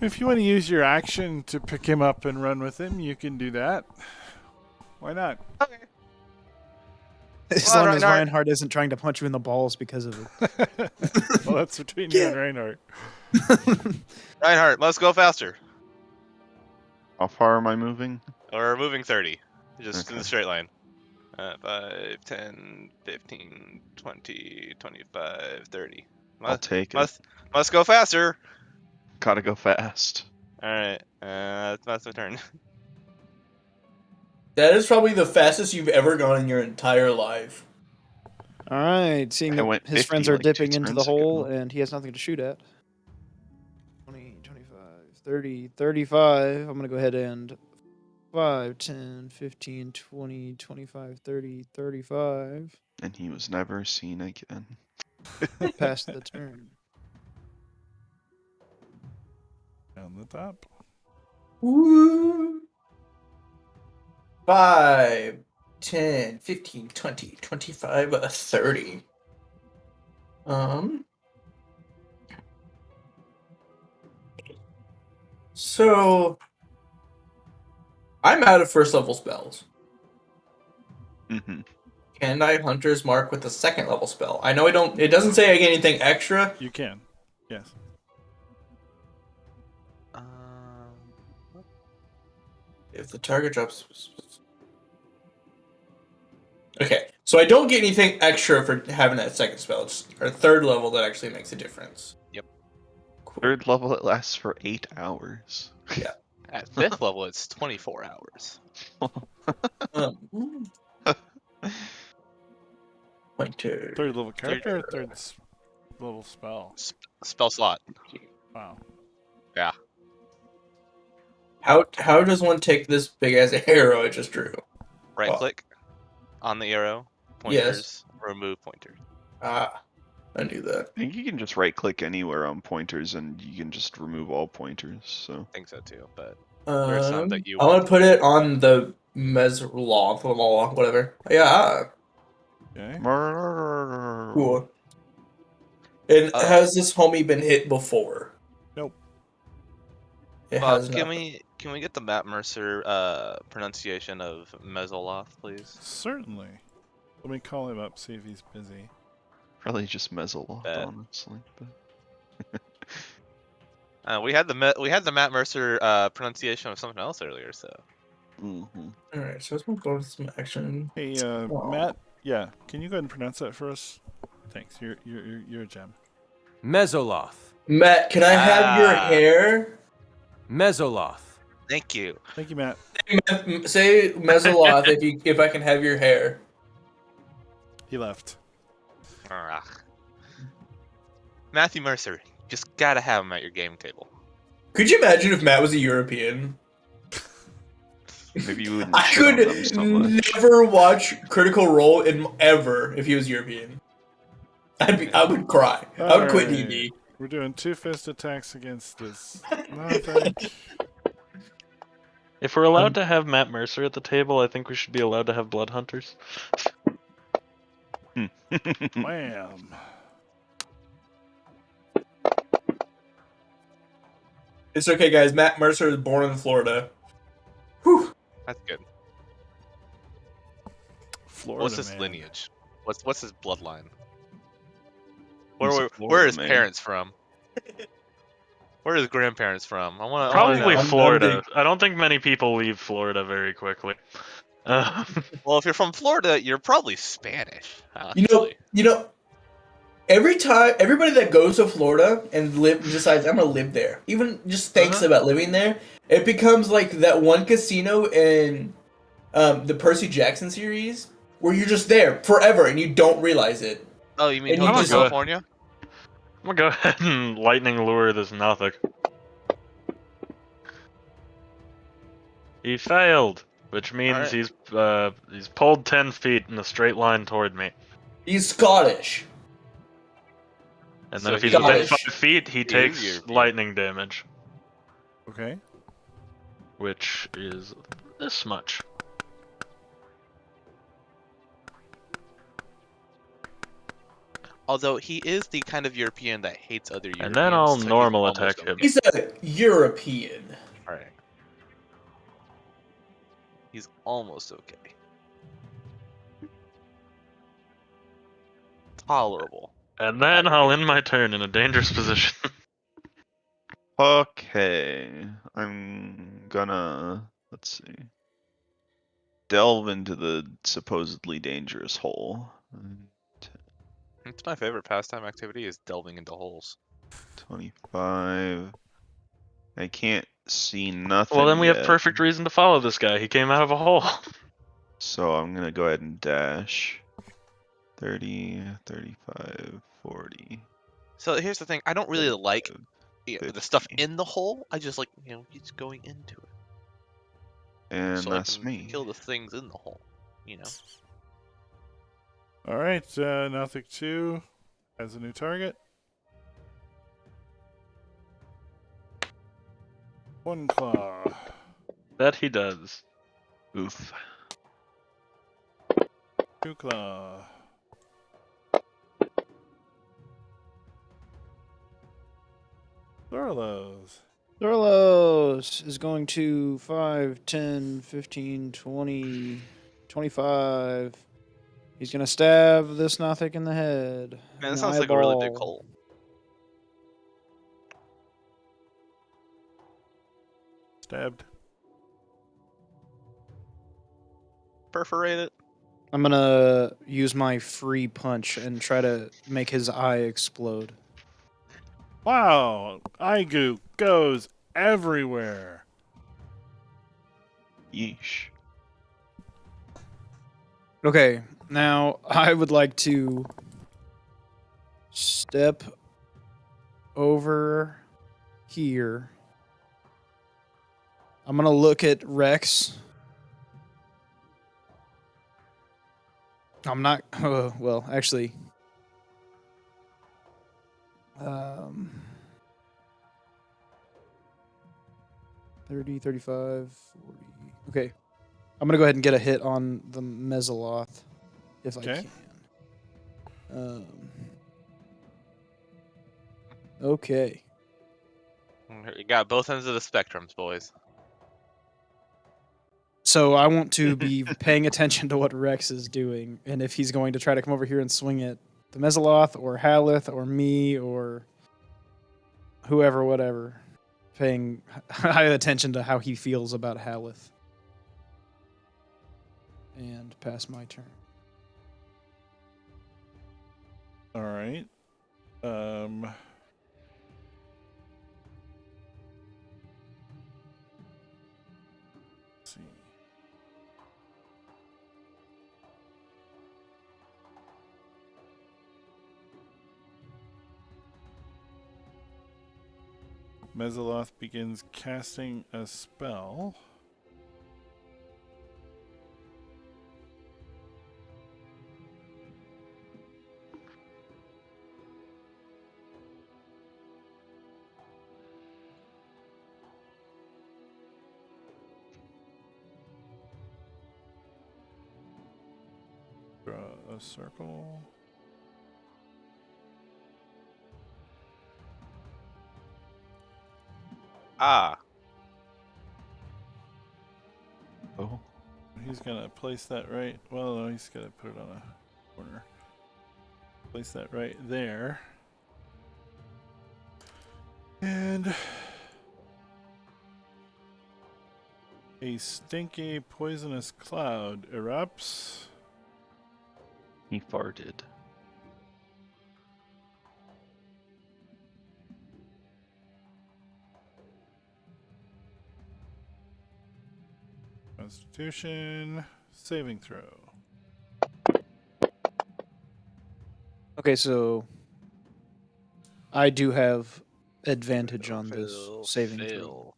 If you want to use your action to pick him up and run with him, you can do that. Why not? Okay. As Well, long as Reinhardt- Reinhardt isn't trying to punch you in the balls because of it. Well, that's between you and Reinhardt. Reinhardt, let's go faster. How far am I moving? Or moving 30. Just in Okay. the straight line. 5, 10, 15, 20, 25, 30. I'll take it. Must go faster. Gotta go fast. Alright, that's my turn. That is probably the fastest you've ever gone in your entire life. All right, seeing I that went his 50 friends are like 2 dipping into the turns hole ago. and he has nothing to shoot at. 20, 25, 30, 35. I'm going to go ahead and 5, 10, 15, 20, 25, 30, 35. And he was never seen again. Past the turn. Down the top. Woo! 5, 10, 15, 20, 25, 30. So I'm out of first level spells. Mm-hmm. Can I Hunter's Mark with a second level spell? I know I don't. It doesn't say I get anything extra. You can. Yes. If the target drops. Okay, so I don't get anything extra for having that second spell. It's our third level that actually makes a difference. Yep. Cool. Third level, it lasts for 8 hours. At 5th level, it's 24 hours. Pointer. Third level character or third level spell? Spell slot. Wow. Yeah. How does one take this big ass arrow I just drew? Right Oh. click on the arrow. Yes. Pointers. Remove pointers. Ah, I knew that. I think you can just right click anywhere on pointers and you can just remove all pointers, so. I think so too, but there are some that you I want want to put it on the Mesloth, whatever. Yeah, Okay. cool. And Uh, has this homie been hit before? Nope. It Bob, has can not. we get the Matt Mercer pronunciation of Mesoloth, please? Certainly. Let me call him up, see if he's busy. Probably just Mezzoloth, Bet. honestly. But... We had the Matt Mercer pronunciation of something else earlier, so Mm-hmm. Alright, so let's move on to some action. Hey, Matt. Yeah, can you go ahead and pronounce that for us? Thanks. You're a gem. Mesoloth. Matt, can I have your Ah. hair? Mesoloth. thank you. Thank you, Matt. Say Mesoloth if I can have your hair. He left. Ugh. Matthew Mercer, just gotta have him at your game table. Could you imagine if Matt was a European? Maybe you wouldn't I shit on them could so much. never watch Critical Role ever if he was European. I would cry. I would quit Alright. DD. We're doing 2 fist attacks against this. Nothing. If we're allowed to have Matt Mercer at the table, I think we should be allowed to have blood hunters. Wham. It's okay, guys. Matt Mercer is born in Florida. Whew. That's good. Florida, What's his man. lineage? What's his bloodline? He's a Where are Florida his man. parents from? Where are his grandparents from? I want to Probably I'm Florida. I don't think many people leave Florida very quickly. Well, if you're from Florida, you're probably Spanish. Actually. You know, everybody that goes to Florida and decides I'm gonna live there, even just thinks about living there, it becomes like that one casino in the Percy Jackson series where you're just there forever and you don't realize it. Oh, you mean And you Hotel just- California? I'm gonna go ahead and lightning lure this Nothic. He failed, which means Alright. he's pulled 10 feet in a straight line toward me. He's Scottish. And So then if he's he within is- 5 feet, he takes European. lightning damage, Okay. which is this much. Although he is the kind of European that hates other Europeans. And then I'll so he's normal almost attack okay. him. He's a European. Alright. He's almost okay. Tolerable. And then I'll end my turn in a dangerous position. Okay, I'm gonna, let's see, delve into the supposedly dangerous hole. It's my favorite pastime activity is delving into holes. 25. I can't see nothing Well, then we have yet, perfect reason to follow this guy. He came out of a hole. so I'm gonna go ahead and dash. 30, 35, 40. So here's the thing, I don't really like 35. the stuff 50. in the hole. I just like, just going into it. And So that's I can me. kill the things in the hole. Alright, Nothic 2 has a new target. One claw. That he does. Oof. 2 claw. Thorlos. Zorlos is going to 5, 10, 15, 20, 25. He's going to stab this Nothic in the head. Man, in that the sounds like a really big eyeball. hole. Stabbed. Perforate it. I'm going to use my free punch and try to make his eye explode. Wow, eye goo goes everywhere. Yeesh. Okay, now I would like to step over here. I'm going to look at Rex. I'm not. Well, actually. 30, 35, 40. Okay. I'm going to go ahead and get a hit on the Mesoloth if I Okay. can. Okay. You got both ends of the spectrums, boys. So I want to be paying attention to what Rex is doing and if he's going to try to come over here and swing at the Mesoloth or Haleth or me or whoever, whatever. Paying high attention to how he feels about Haleth. And pass my turn. All right. Let's see. Mesoloth begins casting a spell. Draw a circle. Ah. Oh. He's gonna place that right. Well, no, he's gonna put it on a corner. Place that right there. And a stinky poisonous cloud erupts. He farted. Constitution saving throw. Okay, so I do have advantage on this Fail, saving throw. fail.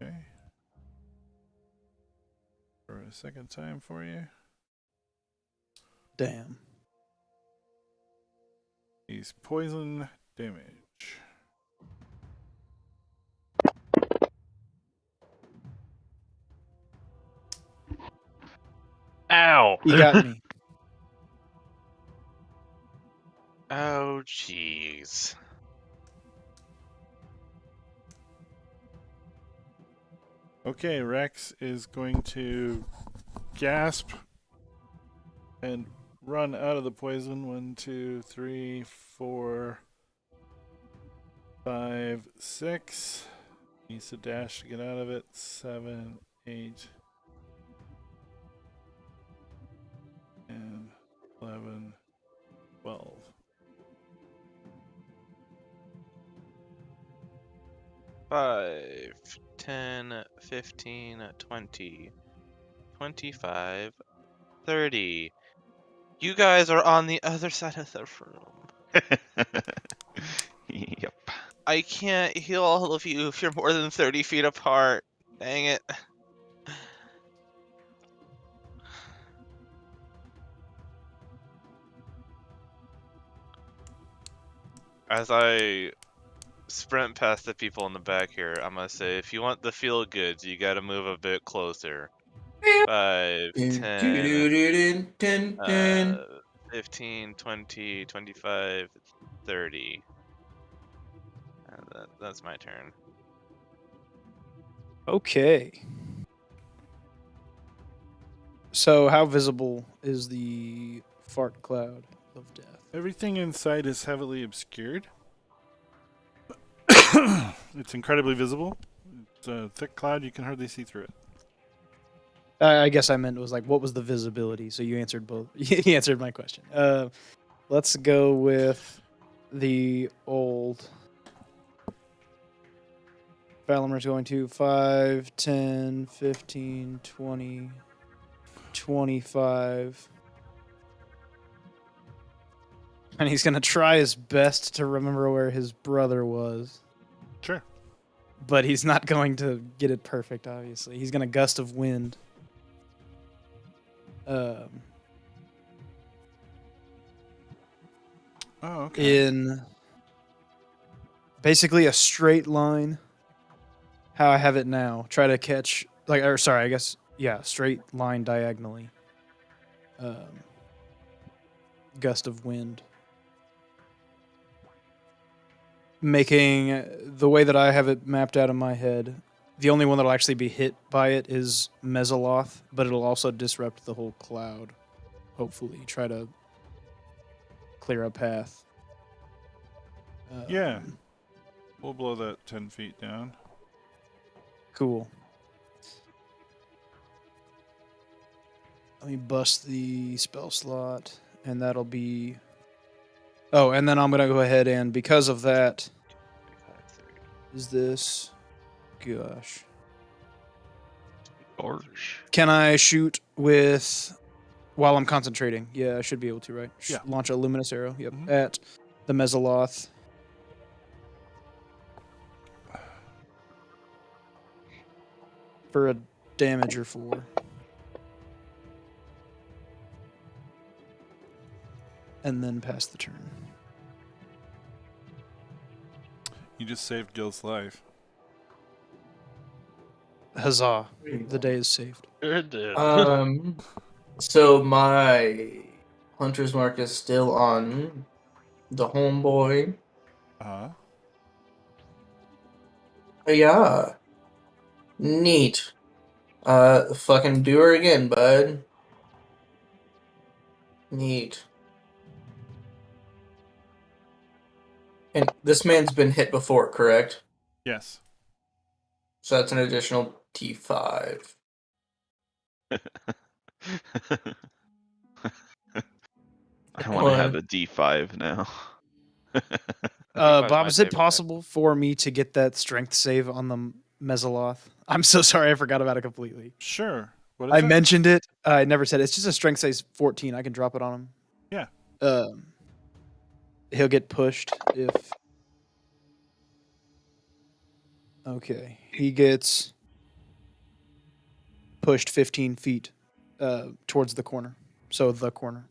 Okay. For a second time for you. Damn. He's poison damage. Ow! He got me. Oh, jeez. Okay, Rex is going to gasp and run out of the poison. 1, 2, 3, 4, 5, 6. Needs to dash to get out of it. 7, 8, and 11, 12. Five, 10, 15, 20, 25, 30. You guys are on the other side of the room. Yep. I can't heal all of you if you're more than 30 feet apart. Dang it. As I sprint past the people in the back here, I'm gonna say, if you want the feel goods, you gotta move a bit closer. 5, 10, 15, 20, 25, 30. That's my turn. Okay. So, how visible is the fart cloud of death? Everything inside is heavily obscured. It's incredibly visible. It's a thick cloud. You can hardly see through it. I guess I meant it was like, what was the visibility? So you answered both. You answered my question. Let's go with the old. Valimer's going to 5, 10, 15, 20, 25. And he's going to try his best to remember where his brother was. Sure. But he's not going to get it perfect, obviously. He's going to gust of wind. Oh, okay. In basically a straight line. How I have it now. Try to catch, straight line diagonally. Gust of wind. Making the way that I have it mapped out in my head, the only one that'll actually be hit by it is Mesoloth, but it'll also disrupt the whole cloud. Hopefully, try to clear a path. Yeah. We'll blow that 10 feet down. Cool. Let me bust the spell slot, and that'll be... Oh, and then I'm going to go ahead and, because of that, is this... Gosh. Gosh. Can I shoot with... While I'm concentrating? Yeah, I should be able to, right? Yeah. Launch a luminous arrow, yep, Mhm. at the Mesoloth. For a damage or 4. And then pass the turn. You just saved Gil's life. Huzzah. The day is saved. It did. So my hunter's mark is still on the homeboy. Uh-huh. Yeah. Neat. Fucking do her again, bud. Neat. And this man's been hit before, correct? Yes. So that's an additional T5. I want to have a D5 now. Bob, my is it favorite possible for me to get that strength save on the Mesoloth? I'm so sorry, I forgot about it completely. Sure. What is I it? mentioned it. I never said it. It's just a strength save 14. I can drop it on him. Yeah. He'll get pushed if... Okay. He gets pushed 15 feet towards the corner. So the corner.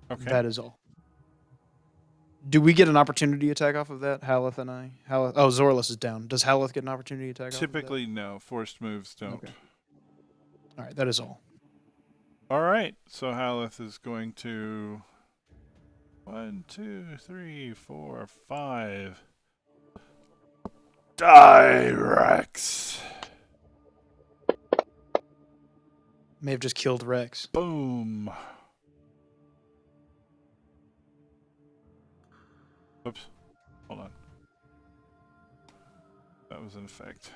Okay. That is all. Do we get an opportunity attack off of that, Haleth and I? Oh, Zorlus is down. Does Haleth get an opportunity attack Typically, no. Forced moves don't. Okay. All right, that is all. All right. So Haleth is going to 1, 2, 3, 4, 5. Die, Rex. May have just killed Rex. Boom. Oops. Hold on. That was in effect.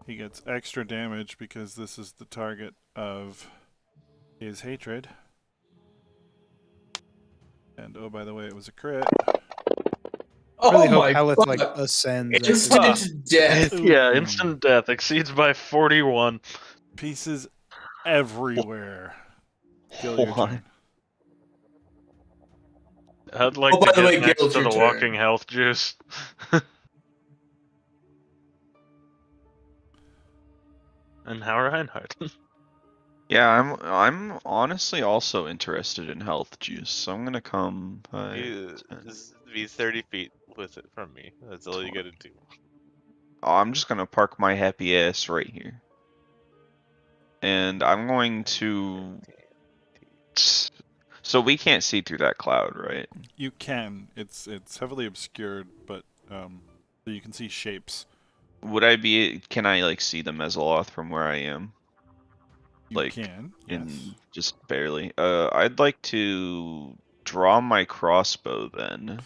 He gets extra damage because this is the target of his hatred. And oh, by the way, it was a crit. Oh Really hope my Haleth fuck. like ascends. after Instant death. Yeah, Ooh. instant death exceeds by 41. Pieces everywhere. Gil, your What? turn. I'd like Oh, by to the get way, next Gil, it's to your the turn. walking health juice. And how Reinhardt. Yeah, I'm honestly also interested in health juice, so I'm gonna come. You just be 30 feet with it from me. That's all you gotta do. Oh, I'm just gonna park my happy ass right here, and I'm going to So we can't see through that cloud, right? You can. It's heavily obscured, but so you can see shapes. Would I be? Can I like see the Mesoloth from where I am? You Like can. Yes. in just barely. I'd like to draw my crossbow then.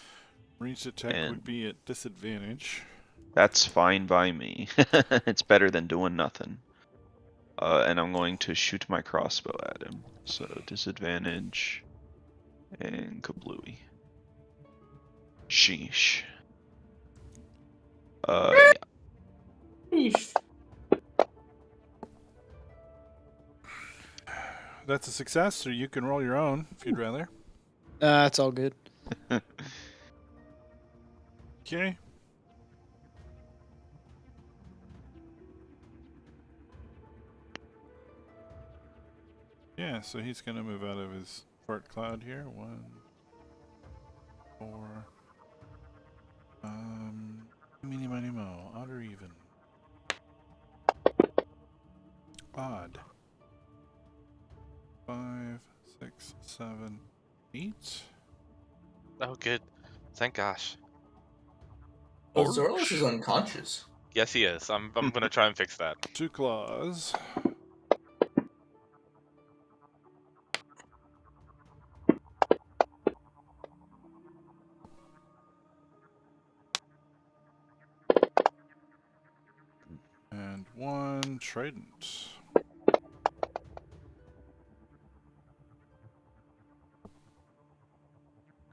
Ranged attack And would be at disadvantage. that's fine by me. It's better than doing nothing. And I'm going to shoot my crossbow at him. So disadvantage and kablooey. Sheesh. Yeah. Eesh. That's a success, or you can roll your own if you'd rather. It's all good. Okay. Yeah, so he's gonna move out of his fart cloud here. 1, 4. Meeny, miny, mo. Odd or even? Odd. 5, 6, 7, 8. Oh, good. Thank gosh. Oh, Zorlos is unconscious. Yes, he is. I'm gonna try and fix that. 2 claws. And 1 trident.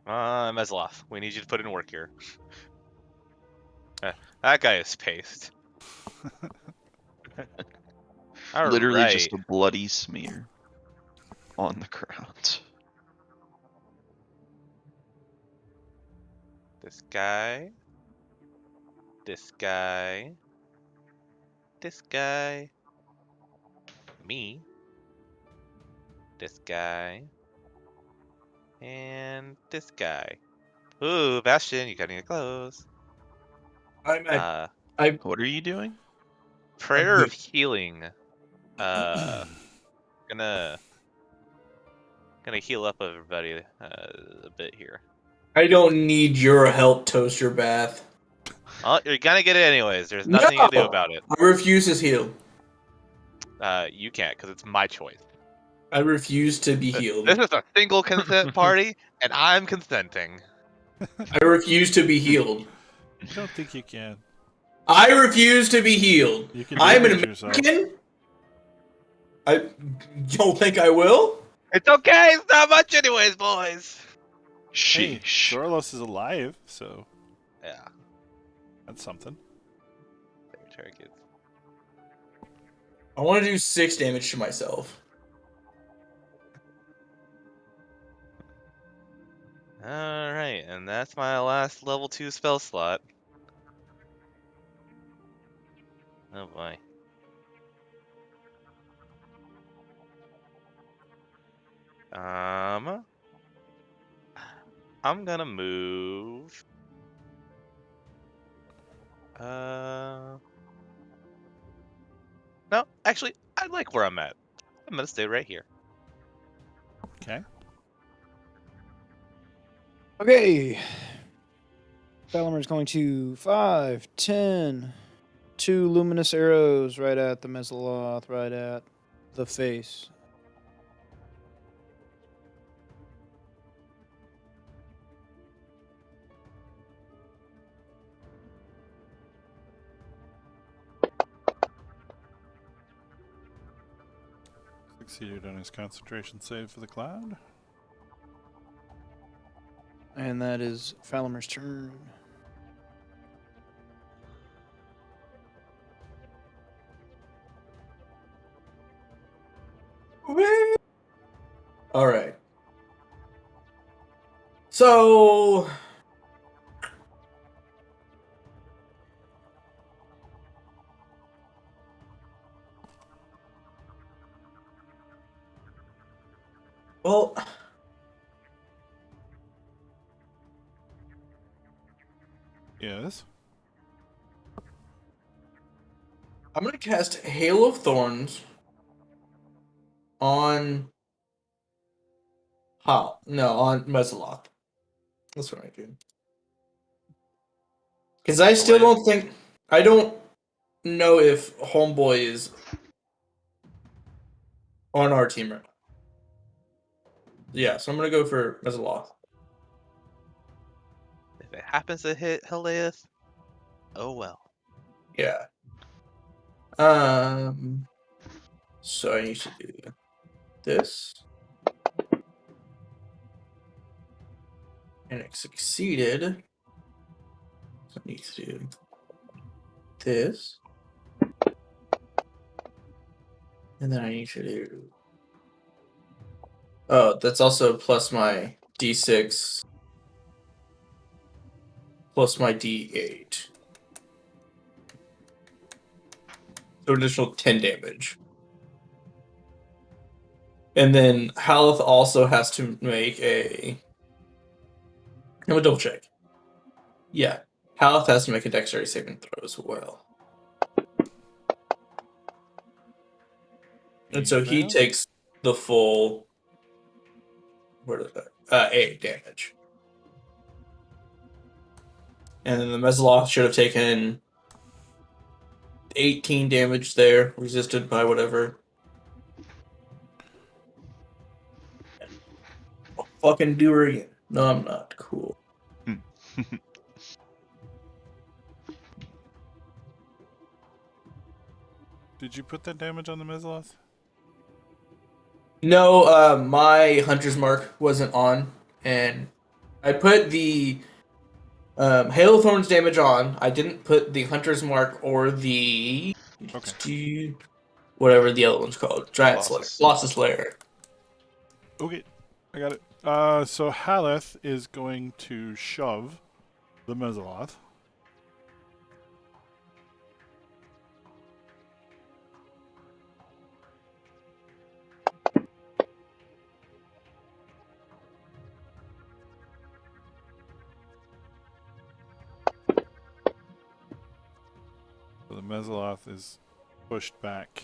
Mesloth, we need you to put in work here. That guy is paced. Literally Alright. just a bloody smear on the ground. This guy. This guy. This guy. Me. This guy. And this guy. Ooh, Bastion, you gotta get close. I'm at, Uh, What are you doing? Prayer of Healing. Gonna heal up everybody a bit here. I don't need your help, Toaster Bath. Oh, you're gonna get it anyways. There's nothing you can do No! about it. I refuse to heal. You can't, because it's my choice. I refuse to be healed. This is a single consent party, and I'm consenting. I refuse to be healed. I don't think you can. I refuse to be healed. You can I'm an damage yourself. American. I don't think I will. It's okay. It's not much, anyways, boys. Hey, Sheesh. Zorlos is alive, so Yeah. that's something. Target. I want to do 6 damage to myself. Alright, and that's my last level 2 spell slot. Oh boy. I'm gonna move. No, actually, I like where I'm at. I'm gonna stay right here. Okay. Okay. Falamir's going to 5, 10, 2 luminous arrows right at the Mesoloth, right at the face. Succeeded on his concentration save for the cloud. And that is Falamir's turn. All right. So well, Yes. I'm gonna cast Hail of Thorns on No, on Mesoloth. That's what I do. Because I still don't think... I don't know if Homeboy is on our team right now. Yeah, so I'm going to go for Mesoloth. If it happens to hit Heliath, oh well. Yeah. So I need to do this. And it succeeded. So I need to do this. And then I need to do... Oh, that's also plus my D6 plus my D8. So additional 10 damage. And then Haleth also has to make a... I'm gonna double check. Yeah. Haleth has to make a dexterity saving throw as well. And so he failed? takes the full... What is that? 8 damage. And then the Mesoloth should have taken 18 damage there, resisted by whatever. I'll fucking do her again. No, I'm not. Cool. Did you put that damage on the Mesoloth? No, my Hunter's Mark wasn't on, and I put the Hail of Thorns damage on. I didn't put the Hunter's Mark or the... Okay. Whatever the other one's called. Giant Slayer. Colossus. Colossus Slayer. Okay, I got it. So Haleth is going to shove the Mesoloth. So the Mesoloth is pushed back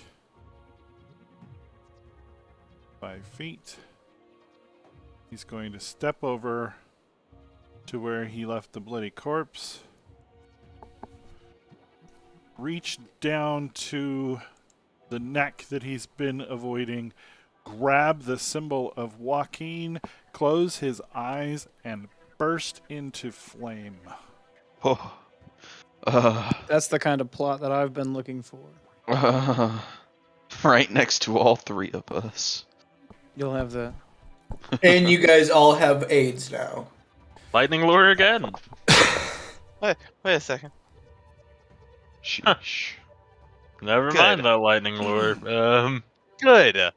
5 feet. He's going to step over to where he left the bloody corpse. Reach down to the neck that he's been avoiding. Grab the symbol of Joaquin. Close his eyes and burst into flame. Oh. That's the kind of plot that I've been looking for. Right next to all 3 of us. You'll have that. And you guys all have AIDS now. Lightning lure again. Wait a second. Sheesh. Never Good. mind that lightning lure. Good.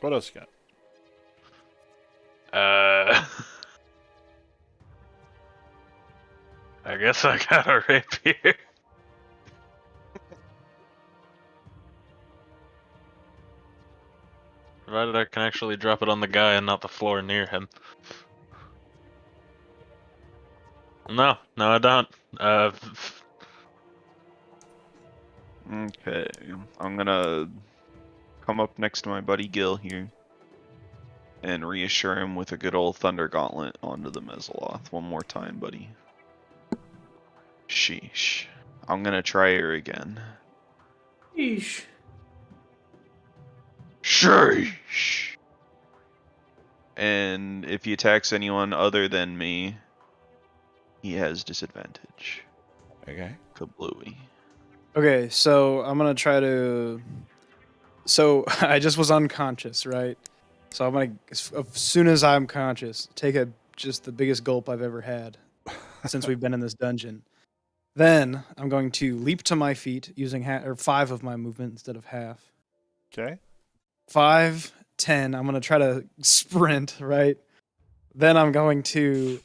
What else you got? I guess I got a rapier. Provided I can actually drop it on the guy and not the floor near him. No, I don't. Okay, I'm gonna come up next to my buddy Gil here and reassure him with a good old Thunder Gauntlet onto the Mesoloth. One more time, buddy. Sheesh. I'm gonna try her again. Yeesh. Sheesh. And if he attacks anyone other than me, he has disadvantage. Okay. Kablooey. Okay, so I'm gonna try to. So I just was unconscious, right? So I'm gonna, as soon as I'm conscious, take just the biggest gulp I've ever had since we've been in this dungeon. Then I'm going to leap to my feet using 5 of my movement instead of half. Okay. 5, 10. I'm gonna try to sprint, right? Then I'm going to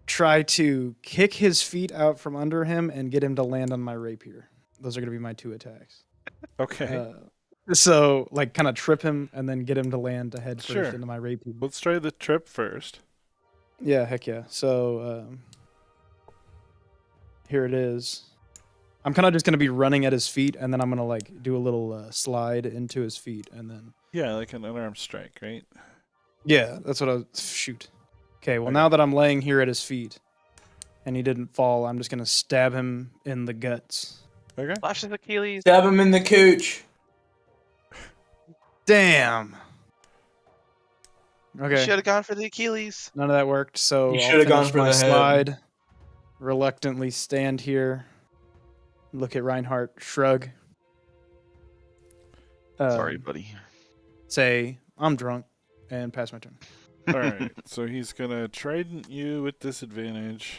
try to kick his feet out from under him and get him to land on my rapier. Those are gonna be my 2 attacks. Okay. So, like, kind of trip him and then get him to land head first Sure. into my rapier. Let's try the trip first. Yeah, heck yeah. So, here it is. I'm kind of just gonna be running at his feet, and then I'm gonna like do a little slide into his feet, and then Yeah, like an unarmed strike, right? yeah, that's what I was. Shoot. Okay, well Okay. now that I'm laying here at his feet, and he didn't fall, I'm just gonna stab him in the guts. Okay. Slash his Achilles. Stab him in the cooch. Damn. You Okay, should have gone for the Achilles. none of that worked, so You I'll shoulda gone finish for my the head. slide. Reluctantly stand here. Look at Reinhardt, shrug. Sorry, Um, buddy. Say, I'm drunk, and pass my turn. All right. So he's gonna trident you with disadvantage.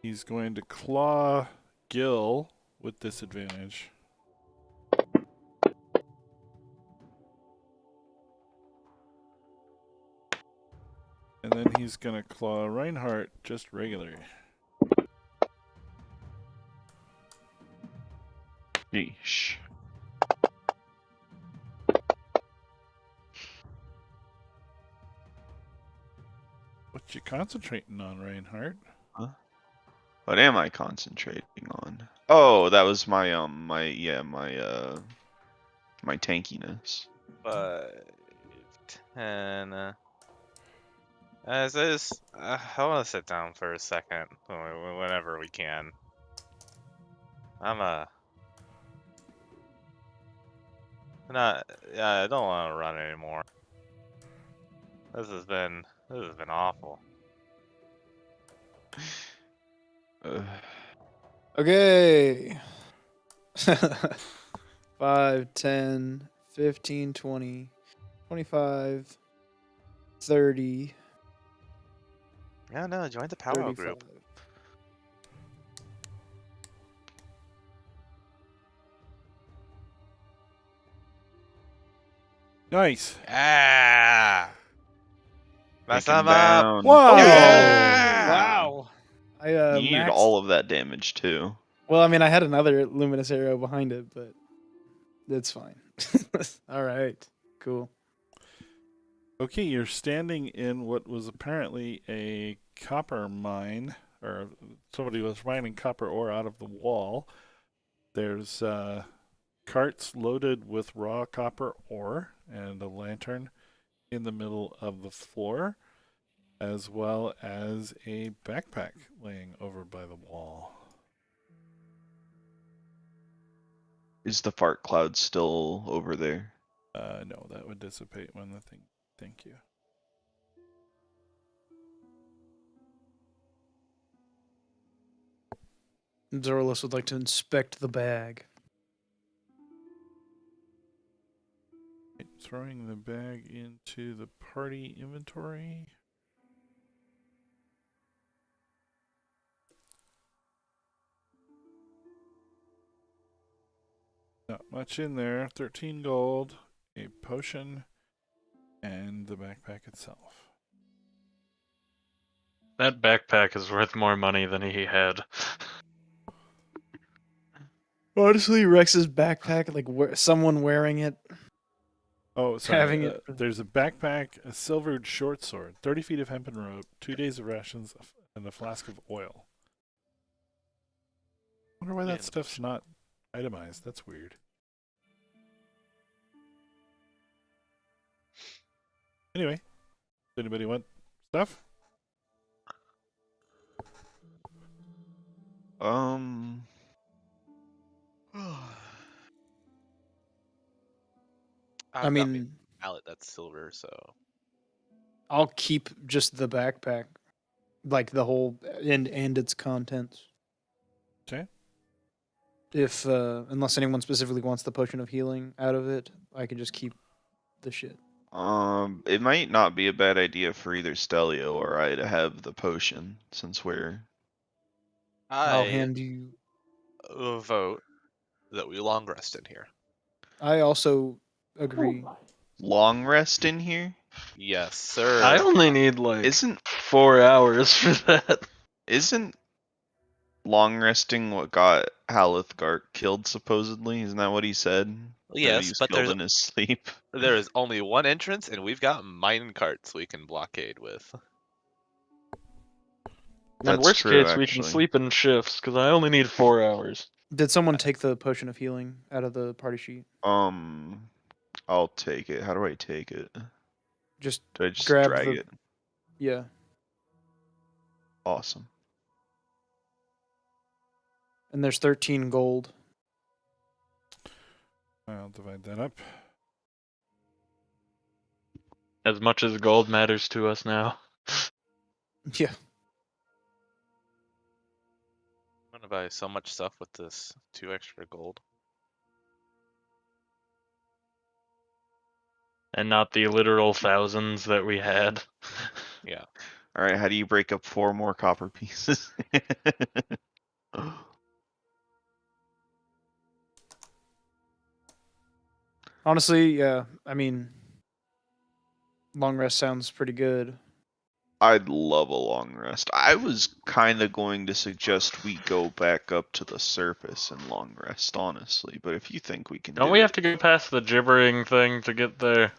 He's going to claw Gil with disadvantage. And then he's gonna claw Reinhardt just regular. Yeesh. What you concentrating on, Reinhardt? What am I concentrating on? Oh, that was my my tankiness. 5, 10. As is, I want to sit down for a second whenever we can. I don't want to run anymore. This has been awful. Okay. 5, 10, 15, 20, 25, 30, Yeah, no, join the powwow 35. group. Nice. Ah, mess Take him them up. down. Whoa! Yeah! Wow. I You needed maxed. all of that damage too. Well, I mean, I had another luminous arrow behind it, but it's fine. All right. Cool. Okay, you're standing in what was apparently a copper mine, or somebody was mining copper ore out of the wall. There's carts loaded with raw copper ore and a lantern in the middle of the floor, as well as a backpack laying over by the wall. Is the fart cloud still over there? No, that would dissipate when the thing. Thank you. Zorlus would like to inspect the bag. Throwing the bag into the party inventory. Not much in there. 13 gold, a potion, and the backpack itself. That backpack is worth more money than he had. Honestly, Rex's backpack, like someone wearing it. Oh, sorry. Having it- There's a backpack, a silvered short sword, 30 feet of hempen rope, 2 days of rations, and a flask of oil. I wonder why that stuff's not itemized. That's weird. Anyway, does anybody want stuff? I mean, Mallet that's silver, so I'll keep just the backpack, like the whole and its contents. Okay. If unless anyone specifically wants the potion of healing out of it, I can just keep the shit. It might not be a bad idea for either Stelio or I to have the potion, since we're I'll I hand you. vote that we long rest in here. I also agree. long rest in here. Yes, sir. I only need like Isn't 4 hours for that. isn't long resting what got Halithgark killed supposedly? Isn't that what he said? That Yes, he was but killed in his sleep. there is only one entrance, and we've got mine carts we can blockade with. In That's worst true, case, we can actually. sleep in shifts because I only need 4 hours. Did someone take the potion of healing out of the party sheet? I'll take it. How do I take it? Just Do I just grab drag the. it? Yeah. Awesome. And there's 13 gold. I'll divide that up. As much as gold matters to us now. Yeah. I'm gonna buy so much stuff with this 2 extra gold. And not the literal thousands that we had. Yeah. All right. How do you break up 4 more copper pieces? Honestly, yeah. I mean, long rest sounds pretty good. I'd love a long rest. I was kind of going to suggest we go back up to the surface and long rest, honestly. But if you think we can Don't do we it, have to go past the gibbering thing to get there?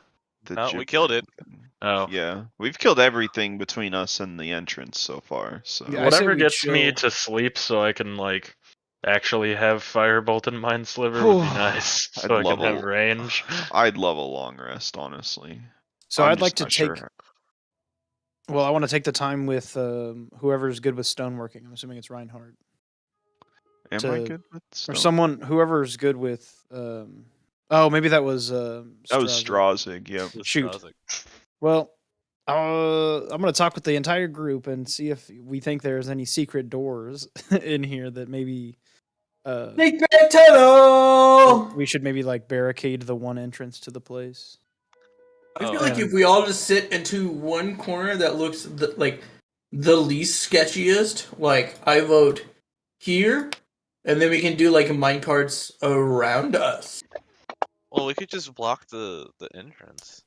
the No, we killed it. gibbering thing. Oh. Yeah, we've killed everything between us and the entrance so far. So Yeah, I say Whatever we gets me chill. to sleep so I can, like, actually have Firebolt and Mind Sliver would be nice. I'd So I can love have a- range. I'd love a long rest, honestly. So I'm I'd like just to not take. sure. Well, I want to take the time with whoever's good with stoneworking. I'm assuming it's Reinhardt. Am I good with Or stone? someone, whoever's good with. Oh, maybe that was. That was Strazig. Strazig, yep. Shoot. Strazic. Well, I'm going to talk with the entire group and see if we think there's any secret doors in here that maybe. Secret tunnel. We should maybe like barricade the one entrance to the place. I feel Oh, like yeah. if we all just sit into one corner that looks like the least sketchiest, like I vote here, and then we can do like minecarts around us. Well, we could just block the entrance.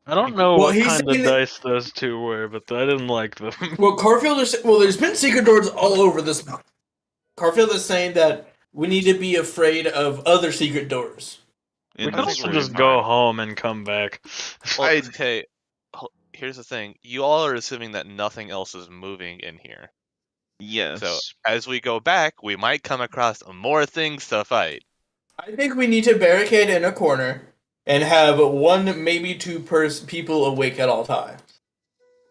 I don't know Well, what he's kind of saying that- dice those two were, but I didn't like them. Well, Carfield is there's been secret doors all over this map. Carfield is saying that we need to be afraid of other secret doors. We In could this also we're just room. go home and come back. Well, I'd- okay, here's the thing. You all are assuming that nothing else is moving in here. Yes. So, as we go back, we might come across more things to fight. I think we need to barricade in a corner and have one, maybe two people awake at all times,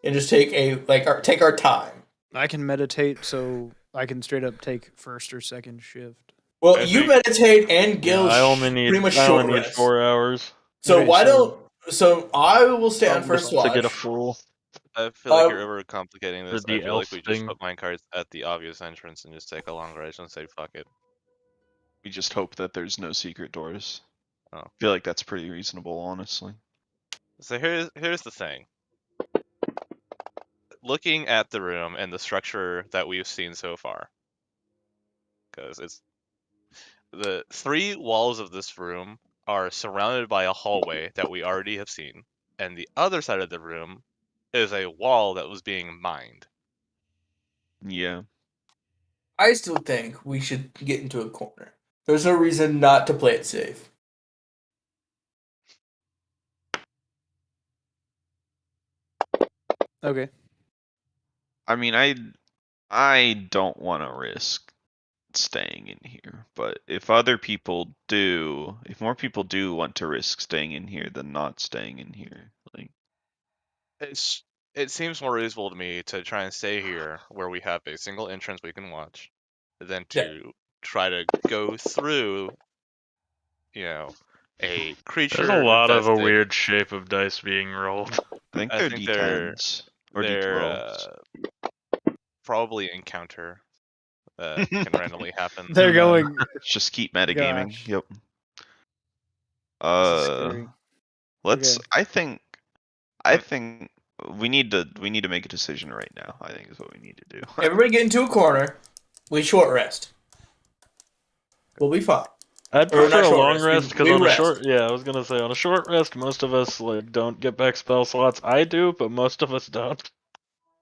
and just take take our time. I can meditate, so I can straight up take first or second shift. Well, I you think- meditate and Gil. Yeah, I only need, pretty much I short only need rest. 4 hours So Okay, why so- don't? So I will stay on just first to watch. get a full. I feel like you're Uh, overcomplicating for this. the I feel like we elf just thing. put minecarts at the obvious entrance and just take a long rest and say fuck it. We just hope that there's no secret doors. Oh. I feel like that's pretty reasonable, honestly. So here's the thing. Looking at the room and the structure that we've seen so far, because it's the 3 walls of this room are surrounded by a hallway that we already have seen, and the other side of the room is a wall that was being mined. Yeah. I still think we should get into a corner. There's no reason not to play it safe. Okay. I mean, I don't want to risk staying in here, but if other people do, if more people do want to risk staying in here than not staying in here, like, It seems more reasonable to me to try and stay here where we have a single entrance we can watch than to try to go through, a creature. There's a lot of a infested- weird shape of dice being rolled. I think I they're think they're- D10s or They're D12s. probably encounter that can randomly happen. They're going. Just keep metagaming. Gosh. Yep. This is scary. Let's. Okay. I think we need to make a decision right now. I think is what we need to do. Everybody get into a corner. We short rest. We'll be fine. I'd Or not prefer a short long rest, rest because we on a rest. short, yeah, I was gonna say on a short rest, most of us like don't get back spell slots. I do, but most of us don't.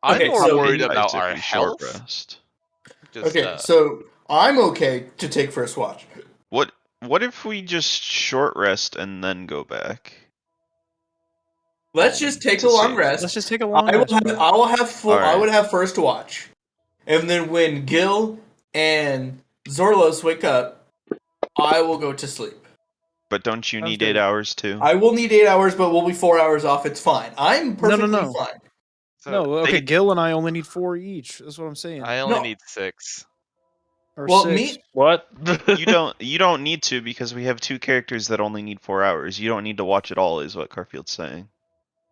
I'm Okay, more so- worried I about took our a short health. rest. Just, Okay, so I'm okay to take first watch. What if we just short rest and then go back? Let's just take To a long see. rest. Let's just take a long I will rest. have, bro. I will have full. I Alright. would have first watch, and then when Gil and Zorlos wake up, I will go to sleep. But don't you Sounds need good. 8 hours too? I will need 8 hours, but we'll be 4 hours off. It's fine. I'm perfectly no. fine. So No, okay, they- Gil and I only need 4 each. That's what I'm saying. I only No. need 6. Or Well, 6. me- What? You don't need to because we have 2 characters that only need 4 hours. You don't need to watch it all, is what Garfield's saying.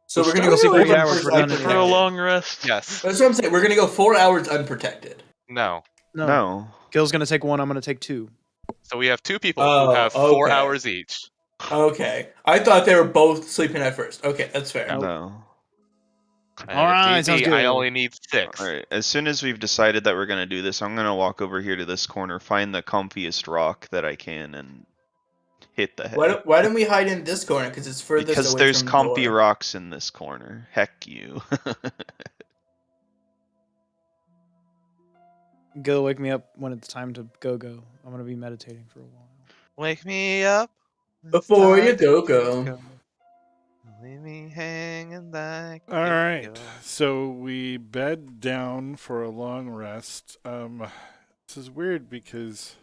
So We're we're gonna starting go with 4 8 hours hours, we're done in For a unprotected. long rest? Yes. That's what I'm saying. We're gonna go 4 hours unprotected. No. No. Gil's gonna take 1, I'm gonna take 2. So we have 2 people Oh, who have 4 okay. hours each. Okay, I thought they were both sleeping at first. Okay, that's fair. Nope. No. And Alright, if sounds need be, I good. only need 6. Alright, as soon as we've decided that we're gonna do this, I'm gonna walk over here to this corner, find the comfiest rock that I can, and hit the head. Why don't we hide in this corner? Because it's furthest Because away there's from the comfy door. rocks in this corner. Heck you. Gil, wake me up when it's time to go. I'm gonna be meditating for a while. Wake me up. Before you Time to go. Leave me hanging like All right. So we bed down for a long rest. This is weird because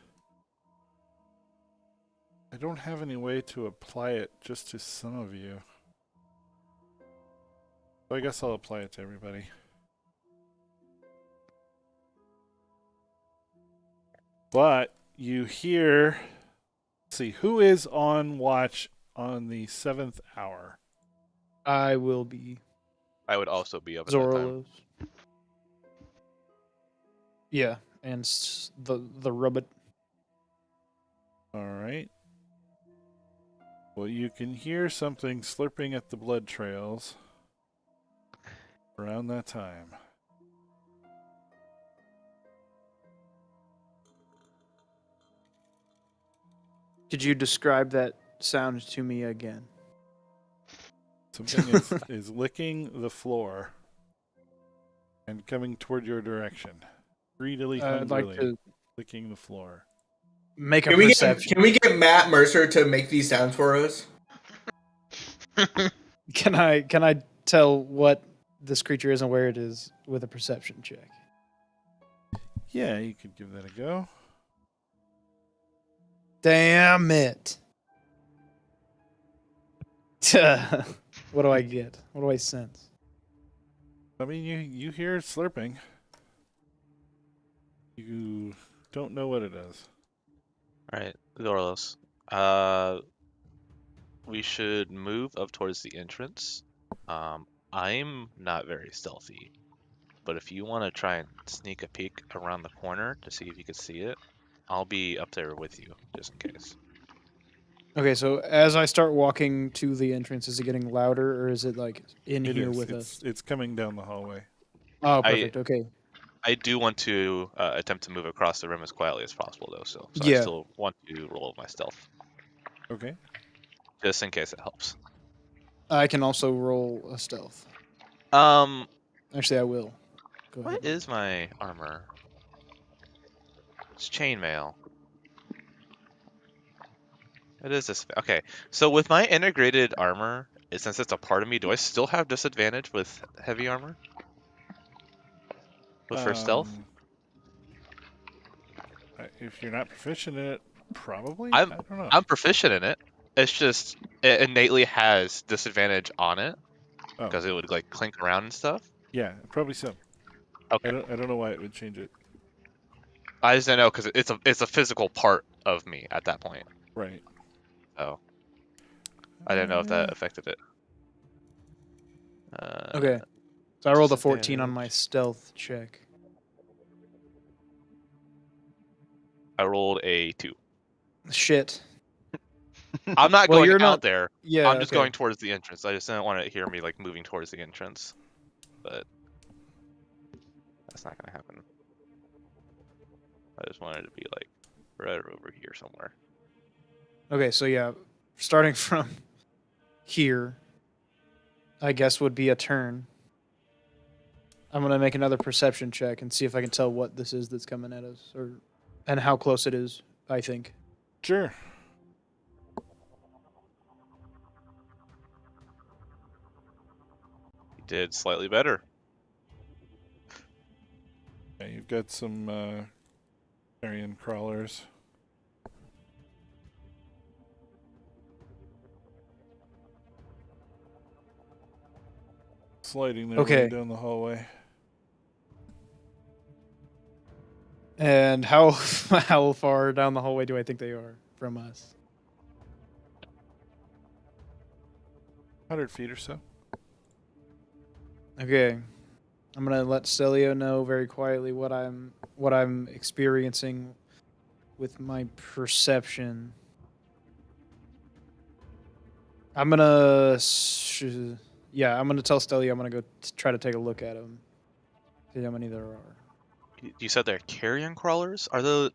I don't have any way to apply it just to some of you. So I guess I'll apply it to everybody. But you hear, let's see, who is on watch on the 7th hour? I will be I would also be up at that time. Zorlos. Yeah, and the Rubbit. All right. Well, you can hear something slurping at the blood trails around that time. Could you describe that sound to me again? Something is licking the floor and coming toward your direction. Greedily, I'd like hungrily, to licking the floor. make a Can we get perception. Can we get Matt Mercer to make these sounds for us? Can I tell what this creature is and where it is with a perception check? Yeah, you could give that a go. Damn it. What do I get? What do I sense? I mean, you hear it slurping. You don't know what it is. Alright, Zorlos. We should move up towards the entrance. I'm not very stealthy, but if you want to try and sneak a peek around the corner to see if you can see it, I'll be up there with you, just in case. Okay, so as I start walking to the entrance, is it getting louder or is it like in It here is. with us? It's coming down the hallway. Oh, perfect. Okay. I do want to attempt to move across the room as quietly as possible, though, so Yeah. I still want to roll my stealth, Okay. just in case it helps. I can also roll a stealth. Um, Actually, I will. Go ahead. what is my armor? It's chainmail. It is this. Okay, so with my integrated armor, since it's a part of me, do I still have disadvantage with heavy armor? For stealth? If you're not proficient in it, probably. I'm- I don't know. I'm proficient in it. It's just it innately has disadvantage on it Oh. because it would like clink around and stuff. Yeah, probably so. Okay, I don't know why it would change it. I just don't know because it's a physical part of me at that point. Right. Oh, I didn't know if that affected it. Okay. So I rolled a 14 on my stealth check. I rolled a 2. Shit. I'm not Well, going you're out not- there. Yeah. I'm just okay. going towards the entrance. I just didn't want to hear me like moving towards the entrance, but that's not gonna happen. I just wanted to be like right over here somewhere. Okay, so yeah, starting from here, I guess would be a turn. I'm gonna make another perception check and see if I can tell what this is that's coming at us, and how close it is. I think. Sure. did slightly better. Yeah, you've got some carrion crawlers. Sliding their way Okay. down the hallway. And how how far down the hallway do I think they are from us? 100 feet or so. Okay. I'm gonna let Stelio know very quietly what I'm experiencing with my perception. I'm gonna I'm gonna tell Stelio I'm gonna go try to take a look at them. See how many there are. You said they're carrion crawlers. Are the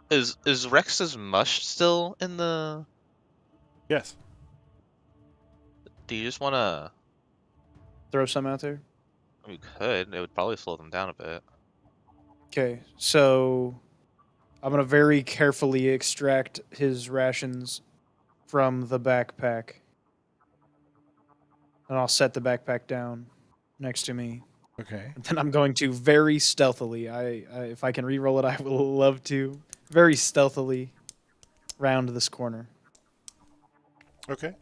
is Rex's mush still in the? Yes. Do you just want to? Throw some out there. We could. It would probably slow them down a bit. Okay, so I'm gonna very carefully extract his rations from the backpack, and I'll set the backpack down next to me. Okay. And then I'm going to very stealthily. I if I can re-roll it, I will love to. Very stealthily, round this corner. Okay.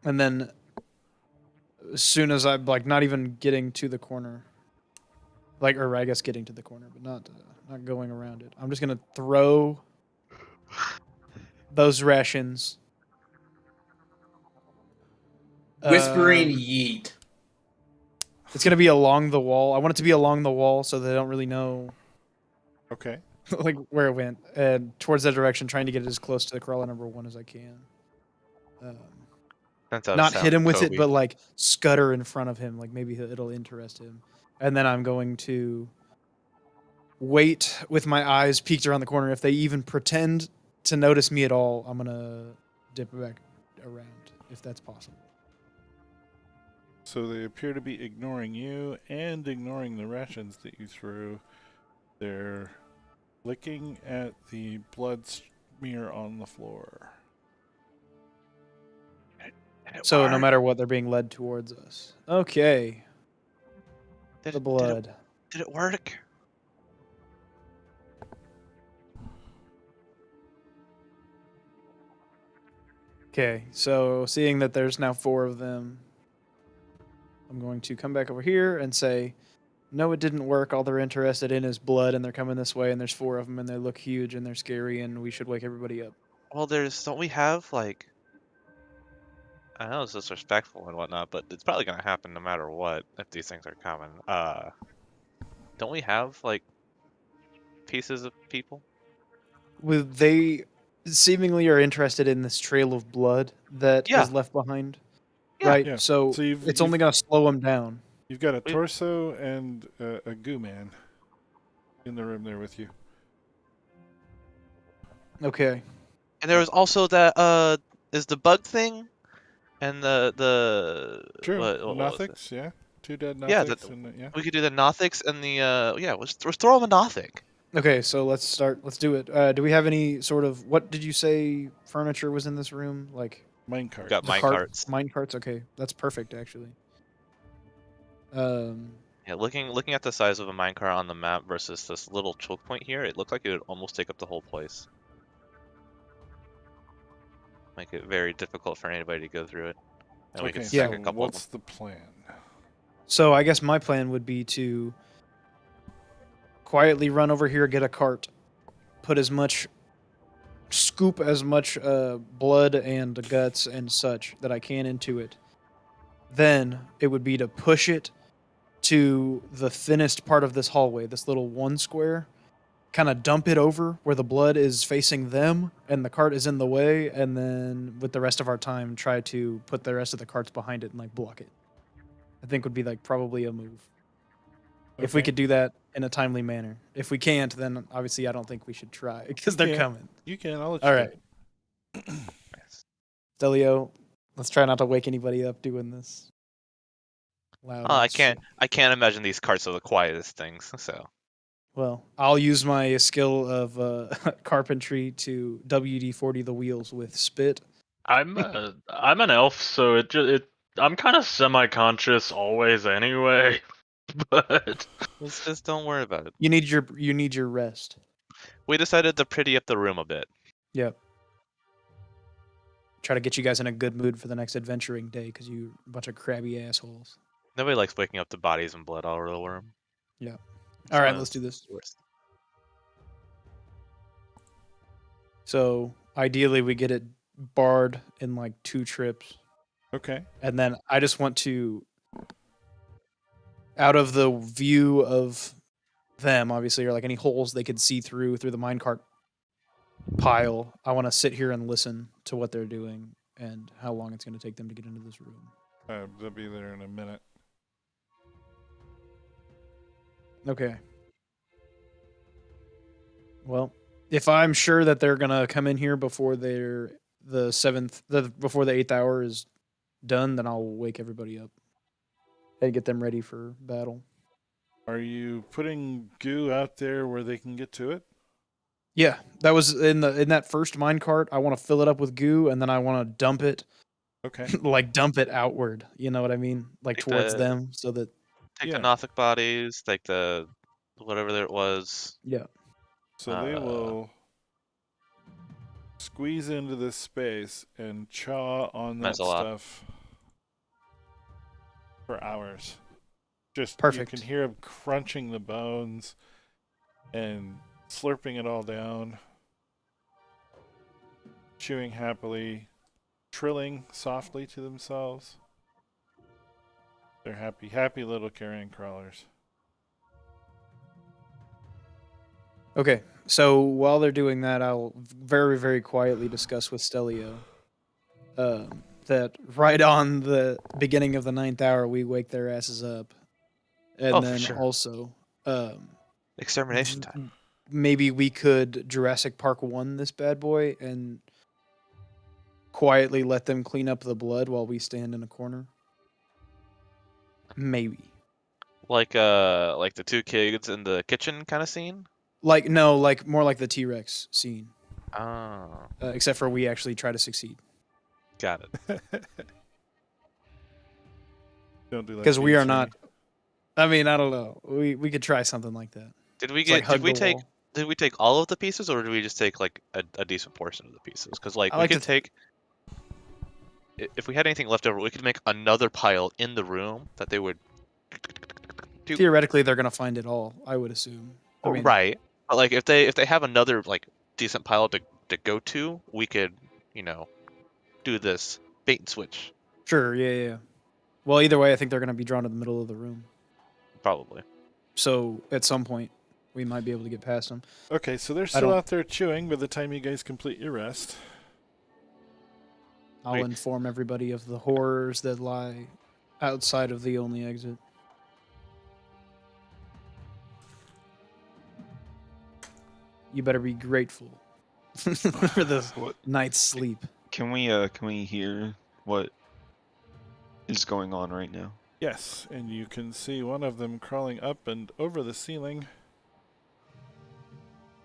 And then, as soon as I'm like not even getting to the corner, or I guess getting to the corner, but not going around it. I'm just gonna throw those rations. Whispering yeet. It's gonna be along the wall. I want it to be along the wall so they don't really know Okay. like where it went, and towards that direction, trying to get it as close to the crawler number 1 as I can. That's how it Not hit him with Kobe. it, but like scutter in front of him. Like maybe it'll interest him. And then I'm going to wait with my eyes peeked around the corner. If they even pretend to notice me at all, I'm gonna dip back around if that's possible. So they appear to be ignoring you and ignoring the rations that you threw. They're looking at the blood smear on the floor. So no matter what, they're being led towards us. Okay. The blood. Did it work? Okay, so seeing that there's now 4 of them, I'm going to come back over here and say, no, it didn't work. All they're interested in is blood, and they're coming this way, and there's 4 of them, and they look huge, and they're scary, and we should wake everybody up. Well, don't we have like? I know it's disrespectful and whatnot, but it's probably gonna happen no matter what if these things are coming. Don't we have like pieces of people? They seemingly are interested in this trail of blood that is Yeah. left behind, Yeah. right? Yeah. So, So it's only going to slow them down. You've got a torso and a goo man in the room there with you. Okay. And there was also that is the bug thing, and the True. what was it? Nothics, yeah. 2 dead Nothics. Yeah, Yeah. we could do the Nothics and the let's throw them a Nothic. Okay, so let's start. Let's do it. Do we have any sort of, what did you say furniture was in this room? Like Minecart. Got the minecarts. Mine carts? Okay, that's perfect, actually. Yeah, looking at the size of a minecart on the map versus this little choke point here, it looked like it would almost take up the whole place. Make it very difficult for anybody to go through it. And we Okay, could so stack a couple of what's them. the plan? So I guess my plan would be to quietly run over here, get a cart, scoop as much blood and guts and such that I can into it. Then it would be to push it to the thinnest part of this hallway, this little 1 square, kind of dump it over where the blood is facing them and the cart is in the way, and then with the rest of our time try to put the rest of the carts behind it and like block it. I think would be like probably a move. If we Okay. could do that in a timely manner. If we can't, then obviously I don't think we should try because they're Yeah. coming. You can. I'll let you All do right. it. Delio, let's try not to wake anybody up doing this. Loud. Oh, and I can't imagine these carts are the quietest things. So Well, I'll use my skill of carpentry to WD-40 the wheels with spit I'm an elf, so I'm kind of semi-conscious always anyway. But Just don't worry about it. You need your rest. We decided to pretty up the room a bit. Yep. Try to get you guys in a good mood for the next adventuring day, because you a bunch of crabby assholes. Nobody likes waking up to bodies and blood all over the room. Yeah. It's All right, one of let's do this. the worst. So ideally, we get it barred in like 2 trips, Okay. and then I just want to, out of the view of them, obviously, or like any holes they could see through the minecart pile. I want to sit here and listen to what they're doing and how long it's going to take them to get into this room. They'll be there in a minute. Okay. Well, if I'm sure that they're gonna come in here before before the 8th hour is done, then I'll wake everybody up and get them ready for battle. Are you putting goo out there where they can get to it? Yeah, that was in that first minecart. I want to fill it up with goo, and then I want to dump it, Okay. like dump it outward. You know what I mean? Like Like towards the- them, so that Take Yeah. the Nothic bodies, take the whatever there it was. yeah. So they will squeeze into this space and chaw on that Mezzalot. stuff for hours. Just Perfect. You can hear them crunching the bones and slurping it all down, chewing happily, trilling softly to themselves. They're happy little carrion crawlers. Okay, so while they're doing that, I'll very, very quietly discuss with Stelio that right on the beginning of the 9th hour, we wake their asses up. And Oh, for then sure. also, Extermination time. maybe we could Jurassic Park 1 this bad boy and quietly let them clean up the blood while we stand in a corner. Maybe. Like the 2 kids in the kitchen kind of scene. No, like more like the T-Rex scene. Oh, Except for we actually try to succeed. got it. Don't do that. Because we are Beansy. not. I mean, I don't know. We could try something like that. Did we It's like get? hug Did we the take? wall. Did we take all of the pieces, or did we just take like a decent portion of the pieces? Because like I we like could to take. If we had anything left over, we could make another pile in the room that they would. Theoretically, they're gonna find it all. I would assume. I mean, Right, but like if they have another like decent pile to go to, we could do this bait and switch Sure. Yeah. Well, either way, I think they're gonna be drawn to the middle of the room. probably. So at some point, we might be able to get past them. Okay, so they're I still don't- out there chewing by the time you guys complete your rest. I'll Wait. inform everybody of the horrors that lie outside of the only exit. You better be grateful for the What? night's sleep. Can we hear what is going on right now? Yes, and you can see one of them crawling up and over the ceiling.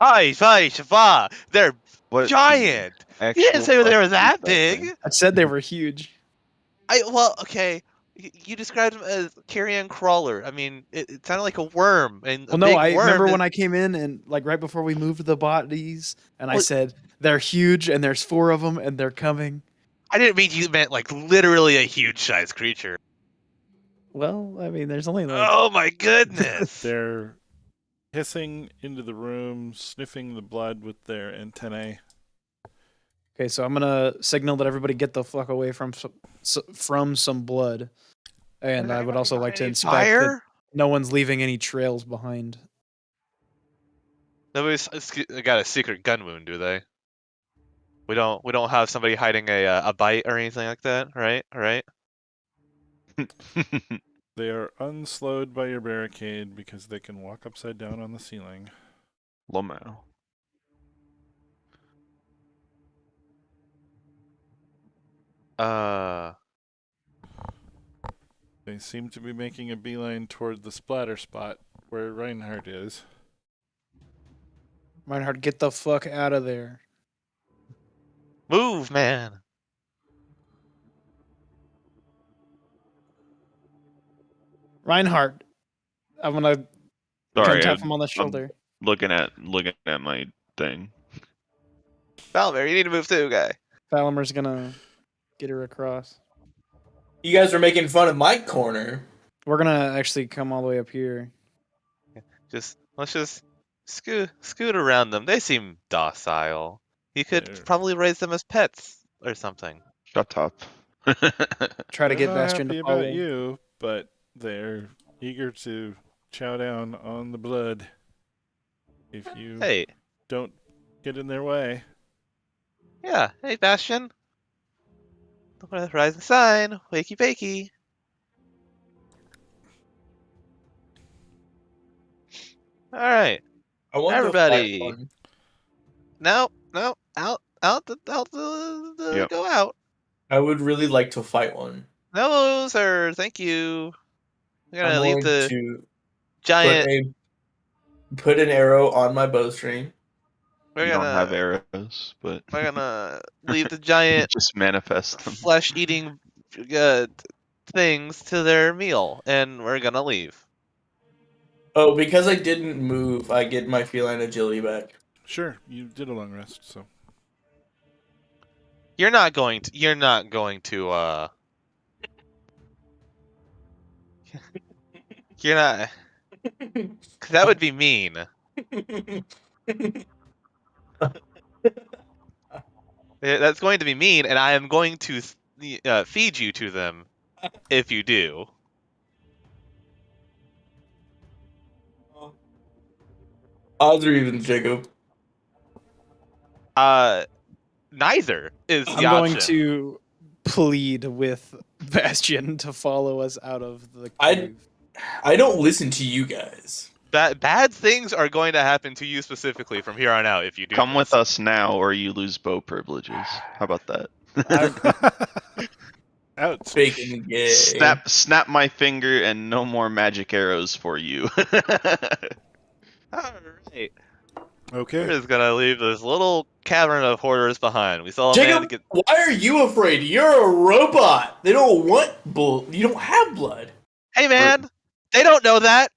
Hi, Shava! They're What giant. You didn't actual say they were fuck that is that thing? big. I said they were huge. Okay. You described them as carrion crawler. I mean, it sounded like a worm. And Well, no, I remember when I came in and like right before we moved the bodies, and I Well- said they're huge and there's 4 of them and they're coming. I didn't mean you meant like literally a huge size creature. Well, I mean, there's only like Oh my goodness! They're hissing into the room, sniffing the blood with their antennae. okay. So I'm gonna signal that everybody get the fuck away from some blood, and I would also like to inspect that Fire? no one's leaving any trails behind. Nobody's got a secret gun wound, do they? We don't have somebody hiding a bite or anything like that, right? Right? They are unslowed by your barricade because they can walk upside down on the ceiling. Lomao. They seem to be making a beeline toward the splatter spot where Reinhardt is. Reinhardt, get the fuck out of there. Move, man! Reinhardt. I'm gonna come Sorry, tap him on the shoulder. looking at my thing. Valmer, you need to move too, guy. Falamer's gonna get her across. You guys are making fun of my corner. We're gonna actually come all the way up here. Let's just scoot around them. They seem docile. You could They're- probably raise them as pets or something. Shut up. Try to They're get not Bastion happy to follow. about you, but they're eager to chow down on the blood if you Hey, don't get in their way. yeah. Hey, Bastion. Rising sign. Wakey bakey. All right, I want everybody. to fight one. No, out, Yep. go out. I would really like to fight one. No, sir. Thank you. We're gonna I'm leave going the to giant. put an arrow on my bowstring. We're You don't have gonna arrows, but we're gonna leave the giant just manifest them. flesh-eating things to their meal, and we're gonna leave. Oh, because I didn't move, I get my feline agility back. Sure, you did a long rest, so You're not going to. You're not going to. You're not. 'Cause that would be mean. That's going to be mean, and I am going to feed you to them if you do. Odds are even, Jacob. Neither is the I'm going option. to plead with Bastion to follow us out of the I- cave. I don't listen to you guys. Bad things are going to happen to you specifically from here on out if you do. Come this. with us now, or you lose bow privileges. How about that? out. Bacon gay. Snap my finger, and no more magic arrows for you. All right. We're Okay. just gonna leave this little cavern of hoarders behind. We saw a man Jacob, get. why are you afraid? You're a robot. They don't want blood. You don't have blood. Hey man, they don't know that.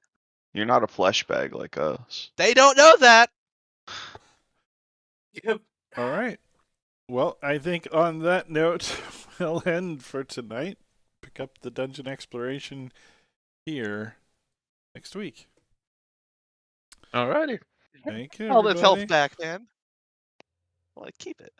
You're not a flesh bag like us. They don't know that. All right. Well, I think on that note, we'll end for tonight. Pick up the dungeon exploration here next week. Alrighty. Thank you, All this health everybody. back, man. Well, keep it.